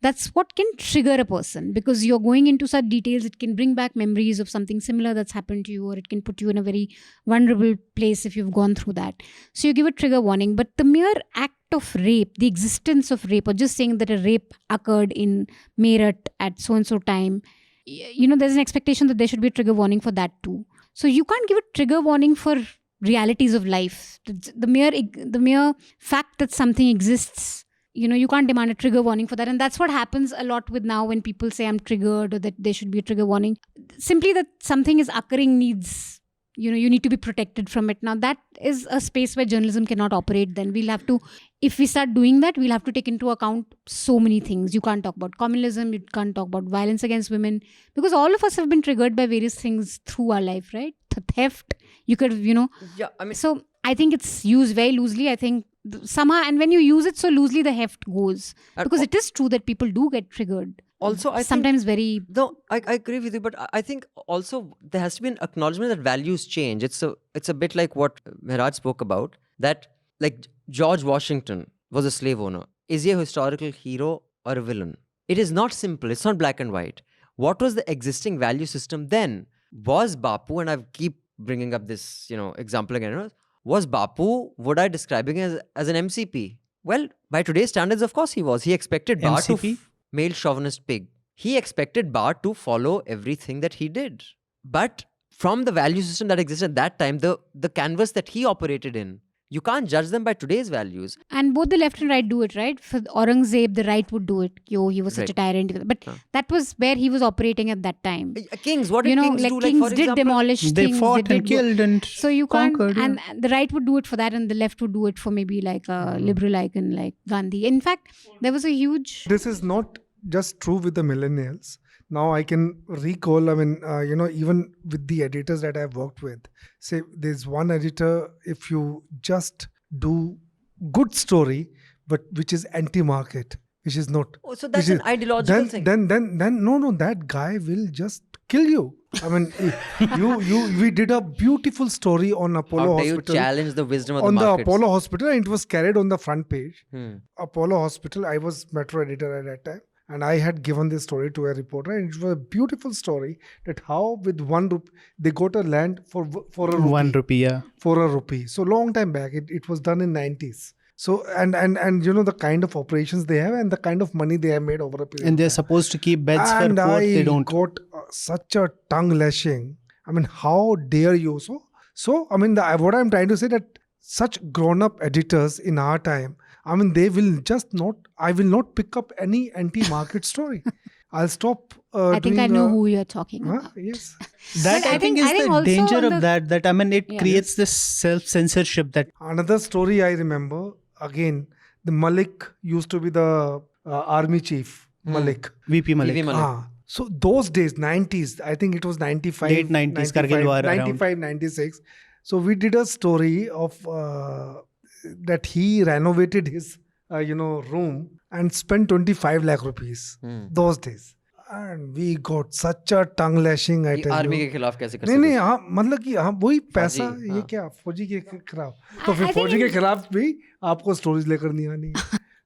that's what can trigger a person, because you're going into such details, it can bring back memories of something similar that's happened to you, or it can put you in a very vulnerable place if you've gone through that. So you give a trigger warning, but the mere act of rape, the existence of rape, or just saying that a rape occurred in Meerut at so-and-so time, there's an expectation that there should be a trigger warning for that too. So you can't give a trigger warning for realities of life. The mere fact that something exists, you can't demand a trigger warning for that. And that's what happens a lot with now when people say I'm triggered or that there should be a trigger warning. Simply that something is occurring needs you need to be protected from it. Now that is a space where journalism cannot operate. Then we'll have to, if we start doing that, we'll have to take into account so many things. You can't talk about communalism, you can't talk about violence against women, because all of us have been triggered by various things through our life, right? Theft, you could, Yeah, I mean, so I think it's used very loosely. I think somehow, and when you use it so loosely, the heft goes, And because it is true that people do get triggered. also I think, Sometimes very. no, I agree with you, but I think also there has to be an acknowledgement that values change. It's a bit like what Mehraj spoke about, that like George Washington was a slave owner. Is he a historical hero or a villain? It is not simple. It's not black and white. What was the existing value system then? Was Bapu, and I keep bringing up this example again, was Bapu, would I describe him as an MCP? Well, by today's standards, of course he was. He expected Bar to MCP? male chauvinist pig. He expected Bar to follow everything that he did. But from the value system that existed at that time, the canvas that he operated in, you can't judge them by today's values. And both the left and right do it, right? For Aurangzeb, the right would do it. He was such a tyrant. But that was where he was operating at that time. Kings, what did kings do? Kings for did example, demolish They things. fought and killed and So you can't, conquered. and the right would do it for that, and the left would do it for maybe like a liberal icon like Gandhi. In fact, there was a huge. This is not just true with the millennials. Now I can recall, even with the editors that I've worked with, say there's one editor, if you just do good story, but which is anti-market, which is not. Oh, so that's which an is- ideological thing. Then no, that guy will just kill you. I mean, we did a beautiful story on Apollo How dare you Hospital. challenge the wisdom of On the the markets? Apollo Hospital, and it was carried on the front page. Hmm. Apollo Hospital, I was Metro editor at that time, and I had given this story to a reporter, and it was a beautiful story that how with 1 rupee they got a land for a rupee. 1 rupee, yeah. For a rupee. So long time back, it was done in 90s. So and the kind of operations they have and the kind of money they have made over a period. And they're of time. supposed to keep beds And for poor, I they don't. got such a tongue lashing. I mean, how dare you? So I mean, what I'm trying to say that such grown-up editors in our time, I mean, they will just not. I will not pick up any anti-market story. I'll stop. I think I know who you're talking about. Yes. That But I think is I think the also danger on of that I mean, it Yeah. creates this self-censorship that Another story I remember. Again, the Malik used to be the army chief. Malik. VP Malik. VP Malik. So those days, 90s, I think it was 95. Late 90s, Kargil war around. 95, 96. So we did a story of that he renovated his, room and spent 25 lakh rupees those days. And we got such a tongue lashing, I tell army you. के खिलाफ कैसे कर नहीं सकते नहीं हाँ मतलब कि हाँ वही पैसा फौजी, ये हाँ। क्या फौजी के खिलाफ तो फिर I think फौजी के खिलाफ भी आपको स्टोरीज लेकर नहीं आनी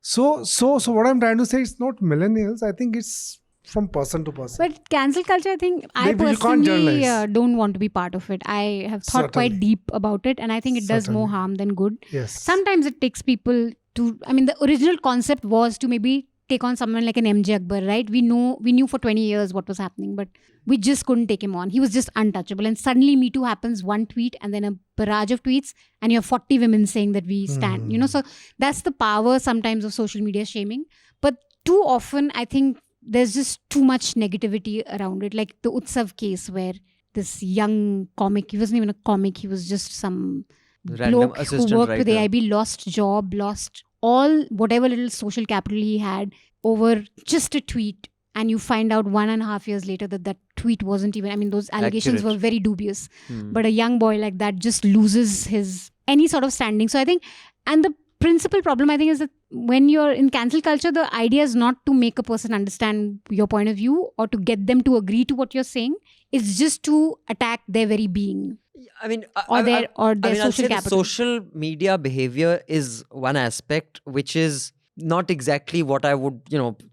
so what I'm trying to say, it's not millennials. I think it's from person to person. But cancel culture, I think I Maybe you can't personally generalize. don't want to be part of it. I have thought quite Certainly. deep about it, and I think it does more Certainly. harm than good. Yes. Sometimes it takes people to. I mean, the original concept was to maybe take on someone like an MJ Akbar, right? We knew for 20 years what was happening, but we just couldn't take him on. He was just untouchable. And suddenly Me Too happens, one tweet and then a barrage of tweets, and you have 40 women saying that we stand. So that's the power sometimes of social media shaming. But too often, I think there's just too much negativity around it. Like the Utsav case where this young comic, he wasn't even a comic, he was just some Random bloke who assistant worked with writer. AIB, lost job, lost all whatever little social capital he had over just a tweet. And you find out 1.5 years later that tweet wasn't even, I mean, those allegations Accurate. were very dubious. But a young boy like that just loses his any sort of standing. So I think, and the principal problem I think is that when you're in cancel culture, the idea is not to make a person understand your point of view or to get them to agree to what you're saying. It's just to attack their very being. I mean, Or their I'll social say the capital. social media behavior is one aspect, which is not exactly what I would,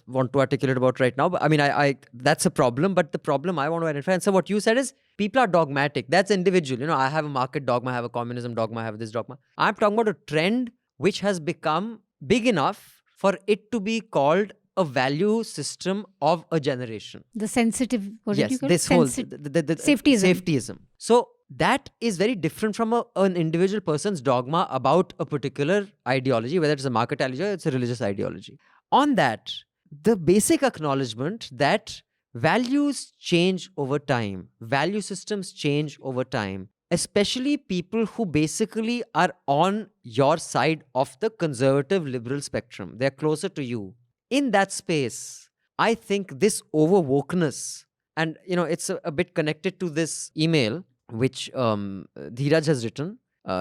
want to articulate about right now. But I mean, I that's a problem. But the problem I want to identify, and so what you said is people are dogmatic. That's individual. I have a market dogma, I have a communism dogma, I have this dogma. I'm talking about a trend which has become big enough for it to be called a value system of a generation. The sensitive, what did you Yes, call this it? whole Safetyism. safetyism. So that is very different from an individual person's dogma about a particular ideology, whether it's a market ideology or it's a religious ideology. On that, the basic acknowledgement that values change over time, value systems change over time, especially people who basically are on your side of the conservative liberal spectrum. They're closer to you. In that space, I think this overwokeness, and it's a bit connected to this email which Dheeraj has written.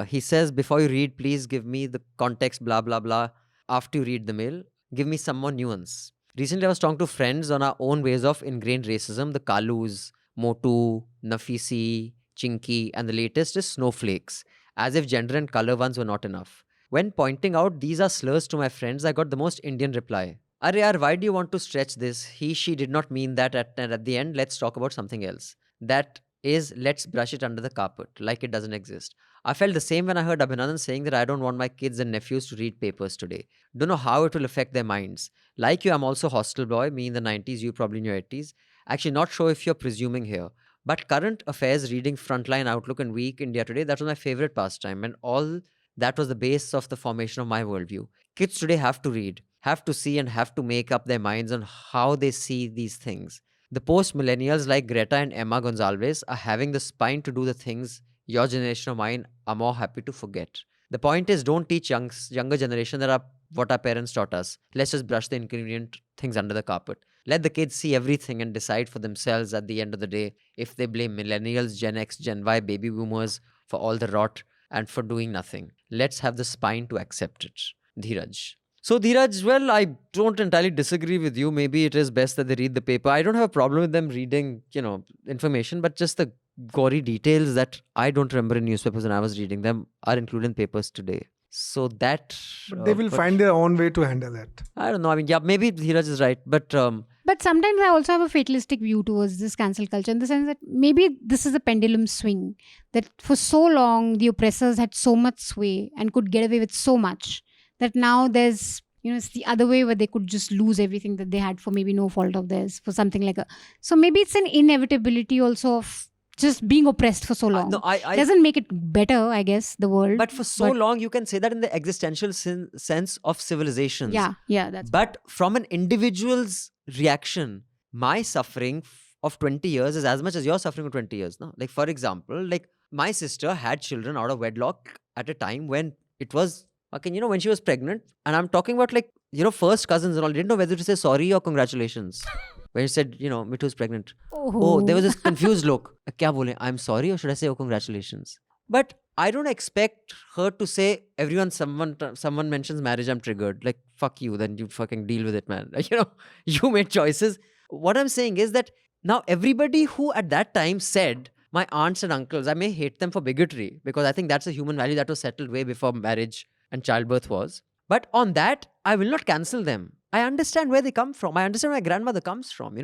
He says, before you read, please give me the context, blah, blah, blah. After you read the mail, give me some more nuance. Recently, I was talking to friends on our own ways of ingrained racism, the Kalus, Motu, Nafisi, Chinky, and the latest is snowflakes, as if gender and color ones were not enough. When pointing out these are slurs to my friends, I got the most Indian reply. Arre yaar, why do you want to stretch this? He, she did not mean that, and at the end, let's talk about something else. That is, let's brush it under the carpet, like it doesn't exist. I felt the same when I heard Abhinandan saying that I don't want my kids and nephews to read papers today. Don't know how it will affect their minds. Like you, I'm also hostel boy, me in the 90s, you probably in your 80s. Actually, not sure if you're presuming here. But current affairs, reading Frontline, Outlook and Week India Today, that was my favorite pastime. And all that was the base of the formation of my worldview. Kids today have to read, have to see, and have to make up their minds on how they see these things. The post-millennials like Greta and Emma Gonzalez are having the spine to do the things your generation of mine are more happy to forget. The point is, don't teach younger generation that are what our parents taught us. Let's just brush the inconvenient things under the carpet. Let the kids see everything and decide for themselves at the end of the day if they blame millennials, Gen X, Gen Y, baby boomers for all the rot and for doing nothing. Let's have the spine to accept it. Dheeraj. So Dheeraj, well, I don't entirely disagree with you. Maybe it is best that they read the paper. I don't have a problem with them reading, information, but just the gory details that I don't remember in newspapers when I was reading them are included in papers today. So that... But they will find their own way to handle it. I don't know. I mean, yeah, maybe Dheeraj is right, but... But sometimes I also have a fatalistic view towards this cancel culture, in the sense that maybe this is a pendulum swing. That for so long, the oppressors had so much sway and could get away with so much, that now there's, it's the other way where they could just lose everything that they had for maybe no fault of theirs, for something like a... So maybe it's an inevitability also of just being oppressed for so long. Doesn't make it better, I guess, the world. But for so long, you can say that in the existential sense of civilizations. Yeah, that's... But from an individual's reaction, my suffering of 20 years is as much as your suffering of 20 years. No? Like, for example, like my sister had children out of wedlock at a time when it was... when she was pregnant, and I'm talking about first cousins and all, didn't know whether to say sorry or congratulations. When she said, Mithu's pregnant. Oh, there was this confused look. Kya bole? I'm sorry, or should I say, oh, congratulations? But I don't expect her to say, someone mentions marriage, I'm triggered. Like, fuck you, then you fucking deal with it, man. You made choices. What I'm saying is that now everybody who at that time said, my aunts and uncles, I may hate them for bigotry, because I think that's a human value that was settled way before marriage and childbirth was. But on that, I will not cancel them. I understand where they come from. I understand where my grandmother comes from,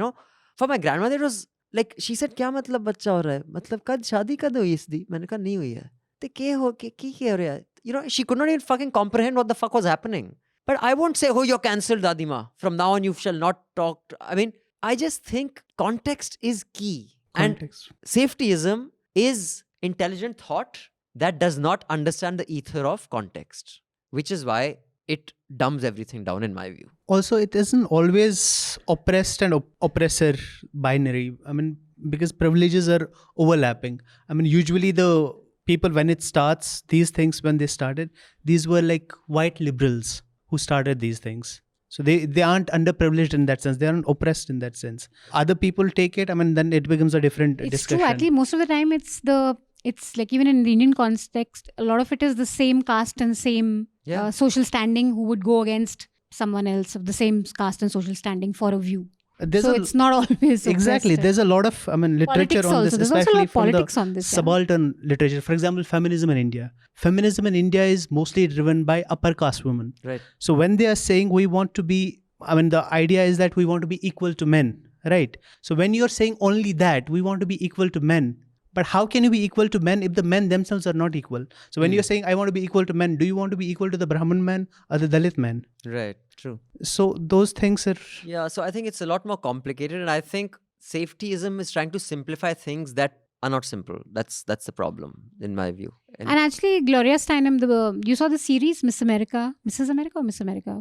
For my grandmother, it was like, she said, kya matlab bachcha ho raha hai? Matlab kad shaadi kad hui isdi? Maine kaha, nahi hui hai. Te ke ho raha? She could not even fucking comprehend what the fuck was happening. But I won't say, oh, you're cancelled, Dadima. From now on, you shall not talk. I mean, I just think context is key. Context. And safetyism is intelligent thought that does not understand the ether of context, which is why it dumbs everything down, in my view. Also, it isn't always oppressed and oppressor binary. I mean, because privileges are overlapping. I mean, usually the people, when it starts, these things, when they started, these were like white liberals who started these things. So they aren't underprivileged in that sense. They aren't oppressed in that sense. Other people take it, I mean, then it becomes a different discussion. It's true. Actually, most of the time, it's like, even in the Indian context, a lot of it is the same caste and same social standing who would go against someone else of the same caste and social standing for a view. It's not always exactly. oppressed. There's a lot of literature on this, There's especially also from politics the on this, subaltern literature. For example, feminism in India. Feminism in India is mostly driven by upper caste women. Right. So when they are saying we want to be, the idea is that we want to be equal to men, right? So when you're saying only that, we want to be equal to men, but how can you be equal to men if the men themselves are not equal? So when you're saying I want to be equal to men, do you want to be equal to the Brahmin man or the Dalit man? Right, true. So those things are... Yeah, so I think it's a lot more complicated, and I think safetyism is trying to simplify things that are not simple. That's the problem, in my view. And actually, Gloria Steinem, you saw the series Mrs. America,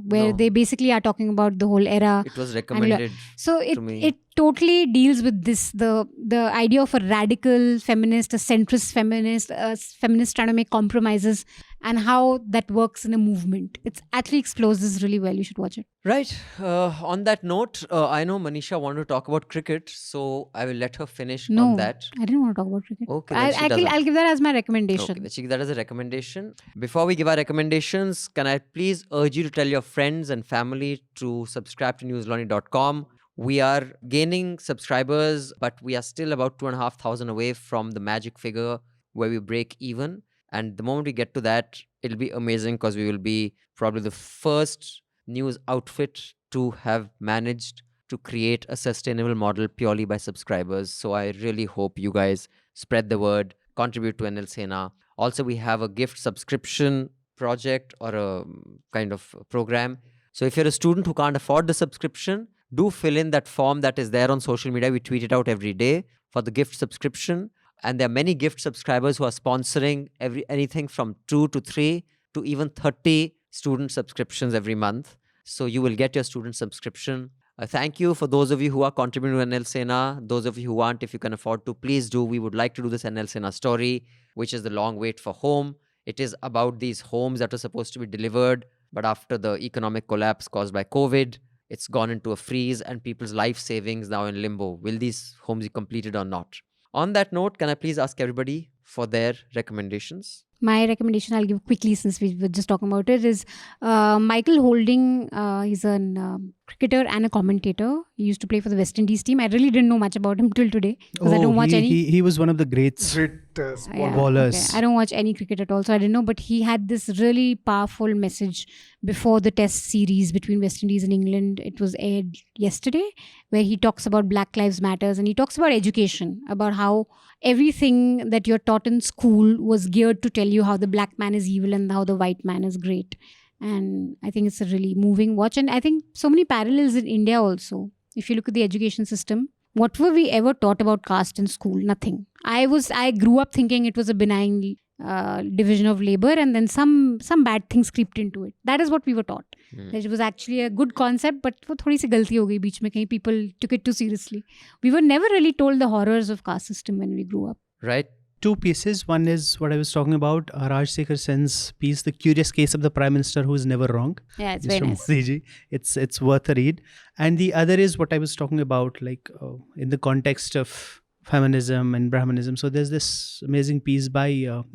where No. they basically are talking about the whole era. It was recommended. So to me. it totally deals with this, the idea of a radical feminist, a centrist feminist, a feminist trying to make compromises, and how that works in a movement. It actually explores this really well. You should watch it. Right. On that note, I know Manisha wanted to talk about cricket, so I will let her finish No, on that. I didn't want to talk about cricket. Okay, then she doesn't. I'll give that as my recommendation. Okay, let's take that as a recommendation. Before we give our recommendations, can I please urge you to tell your friends and family to subscribe to newslaundry.com. We are gaining subscribers, but we are still about 2,500 away from the magic figure where we break even. And the moment we get to that, it'll be amazing because we will be probably the first news outfit to have managed to create a sustainable model purely by subscribers. So I really hope you guys spread the word, contribute to NL Sena. Also, we have a gift subscription project or a kind of program. So if you're a student who can't afford the subscription, do fill in that form that is there on social media. We tweet it out every day for the gift subscription. And there are many gift subscribers who are sponsoring anything from 2 to 3 to even 30 student subscriptions every month. So you will get your student subscription. Thank you for those of you who are contributing to NL Sena. Those of you who aren't, if you can afford to, please do. We would like to do this NL Sena story, which is the long wait for home. It is about these homes that are supposed to be delivered, but after the economic collapse caused by COVID, it's gone into a freeze and people's life savings now in limbo. Will these homes be completed or not? On that note, can I please ask everybody for their recommendations? My recommendation I'll give quickly since we were just talking about it is Michael Holding. He's a cricketer and a commentator. He used to play for the West Indies team. I really didn't know much about him till today because I don't watch any. He was one of the greats. Great ballers. Okay. I don't watch any cricket at all, so I didn't know. But he had this really powerful message before the Test series between West Indies and England. It was aired yesterday, where he talks about Black Lives Matters and he talks about education, about how everything that you're taught in school was geared to tell you how the black man is evil and how the white man is great. And I think it's a really moving watch. And I think so many parallels in India also. If you look at the education system, what were we ever taught about caste in school? Nothing. I grew up thinking it was a benign division of labor, and then some bad things creeped into it. That is what we were taught. It was actually a good concept, but वो थोड़ी सी गलती हो गई बीच में कहीं people took it too seriously. We were never really told the horrors of caste system when we grew up. Right. Two pieces. One is what I was talking about, Raj Sekhar Sen's piece, The Curious Case of the Prime Minister Who is Never Wrong. Yeah, it's Mr. very nice. Modi ji. It's worth a read. And the other is what I was talking about, like in the context of feminism and Brahmanism. So there's this amazing piece by,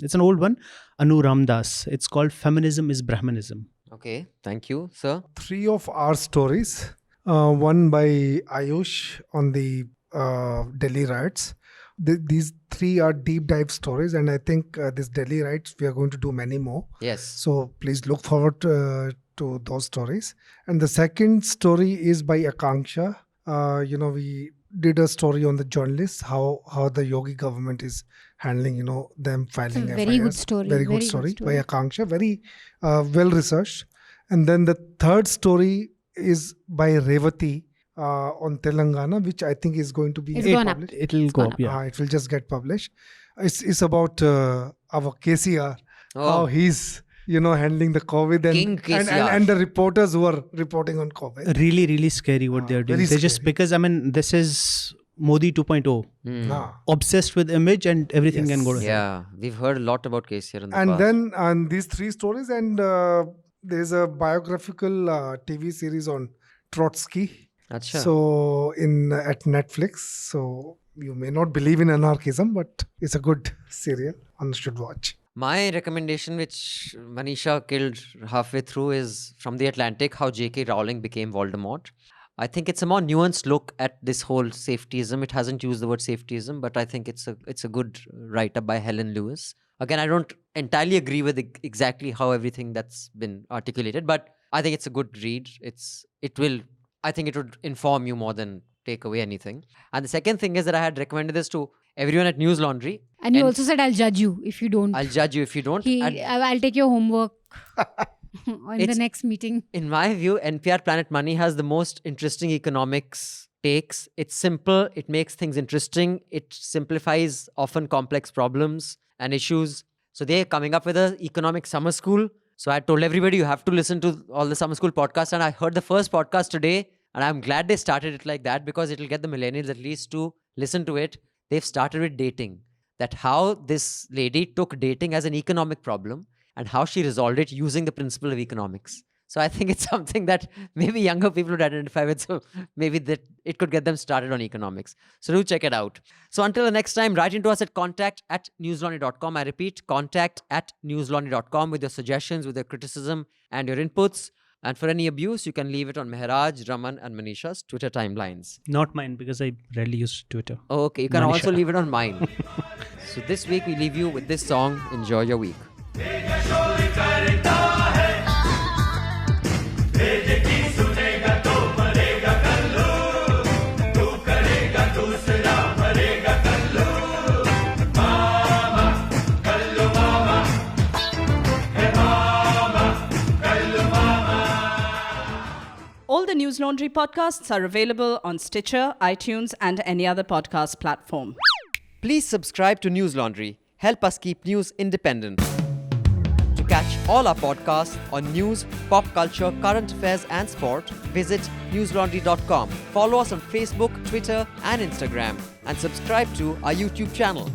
it's an old one, Anu Ramdas. It's called Feminism is Brahmanism. Okay. Thank you, sir. 3 of our stories. One by Ayush on the Delhi riots. These 3 are deep dive stories, and I think this Delhi riots, we are going to do many more. Yes. So please look forward to those stories. And the second story is by Akanksha. We did a story on the journalists, how the Yogi government is handling, them filing It's a very FIRs. good story. Very good story by Akanksha. Very well researched. And then the third story is by Revati on Telangana, which I think is going to be It's gone up. published. It'll go up, yeah. It will just get published. It's about our KCR, how he's handling the COVID King KCR. and the reporters who are reporting on COVID. Really, really scary what they're doing. very They just, scary. because, this is Modi 2.0. Ah. Obsessed with image and everything Yes. can go to hell. Yeah. We've heard a lot about KCR in the And past. then and these 3 stories, and there's a biographical TV series on Trotsky. Acha. So at Netflix. So you may not believe in anarchism, but it's a good serial. One should watch. My recommendation, which Manisha killed halfway through, is from The Atlantic, How J.K. Rowling Became Voldemort. I think it's a more nuanced look at this whole safetyism. It hasn't used the word safetyism, but I think it's a good write-up by Helen Lewis. Again, I don't entirely agree with exactly how everything that's been articulated, but I think it's a good read. I think it would inform you more than take away anything. And the second thing is that I had recommended this to everyone at News Laundry. And you also said, I'll judge you if you don't. I'll judge you if you don't. And I'll take your homework in the next meeting. in my view, NPR Planet Money has the most interesting economics takes. It's simple. It makes things interesting. It simplifies often complex problems and issues. So they're coming up with an economic summer school. So I told everybody you have to listen to all the summer school podcasts. And I heard the first podcast today. And I'm glad they started it like that because it'll get the millennials at least to listen to it. They've started with dating. That how this lady took dating as an economic problem and how she resolved it using the principle of economics. So I think it's something that maybe younger people would identify with. So maybe that it could get them started on economics. So do check it out. So until the next time, write into us at contact@newslaundry.com. I repeat, contact@newslaundry.com with your suggestions, with your criticism and your inputs. And for any abuse, you can leave it on Mehraj, Raman and Manisha's Twitter timelines. Not mine, because I rarely use Twitter. Oh, okay, you can Manisha. also leave it on mine. So this week we leave you with this song. Enjoy your week. All the News Laundry podcasts are available on Stitcher, iTunes, and any other podcast platform. Please subscribe to News Laundry. Help us keep news independent. To catch all our podcasts on news, pop culture, current affairs, and sport, visit newslaundry.com. Follow us on Facebook, Twitter, and Instagram, and subscribe to our YouTube channel.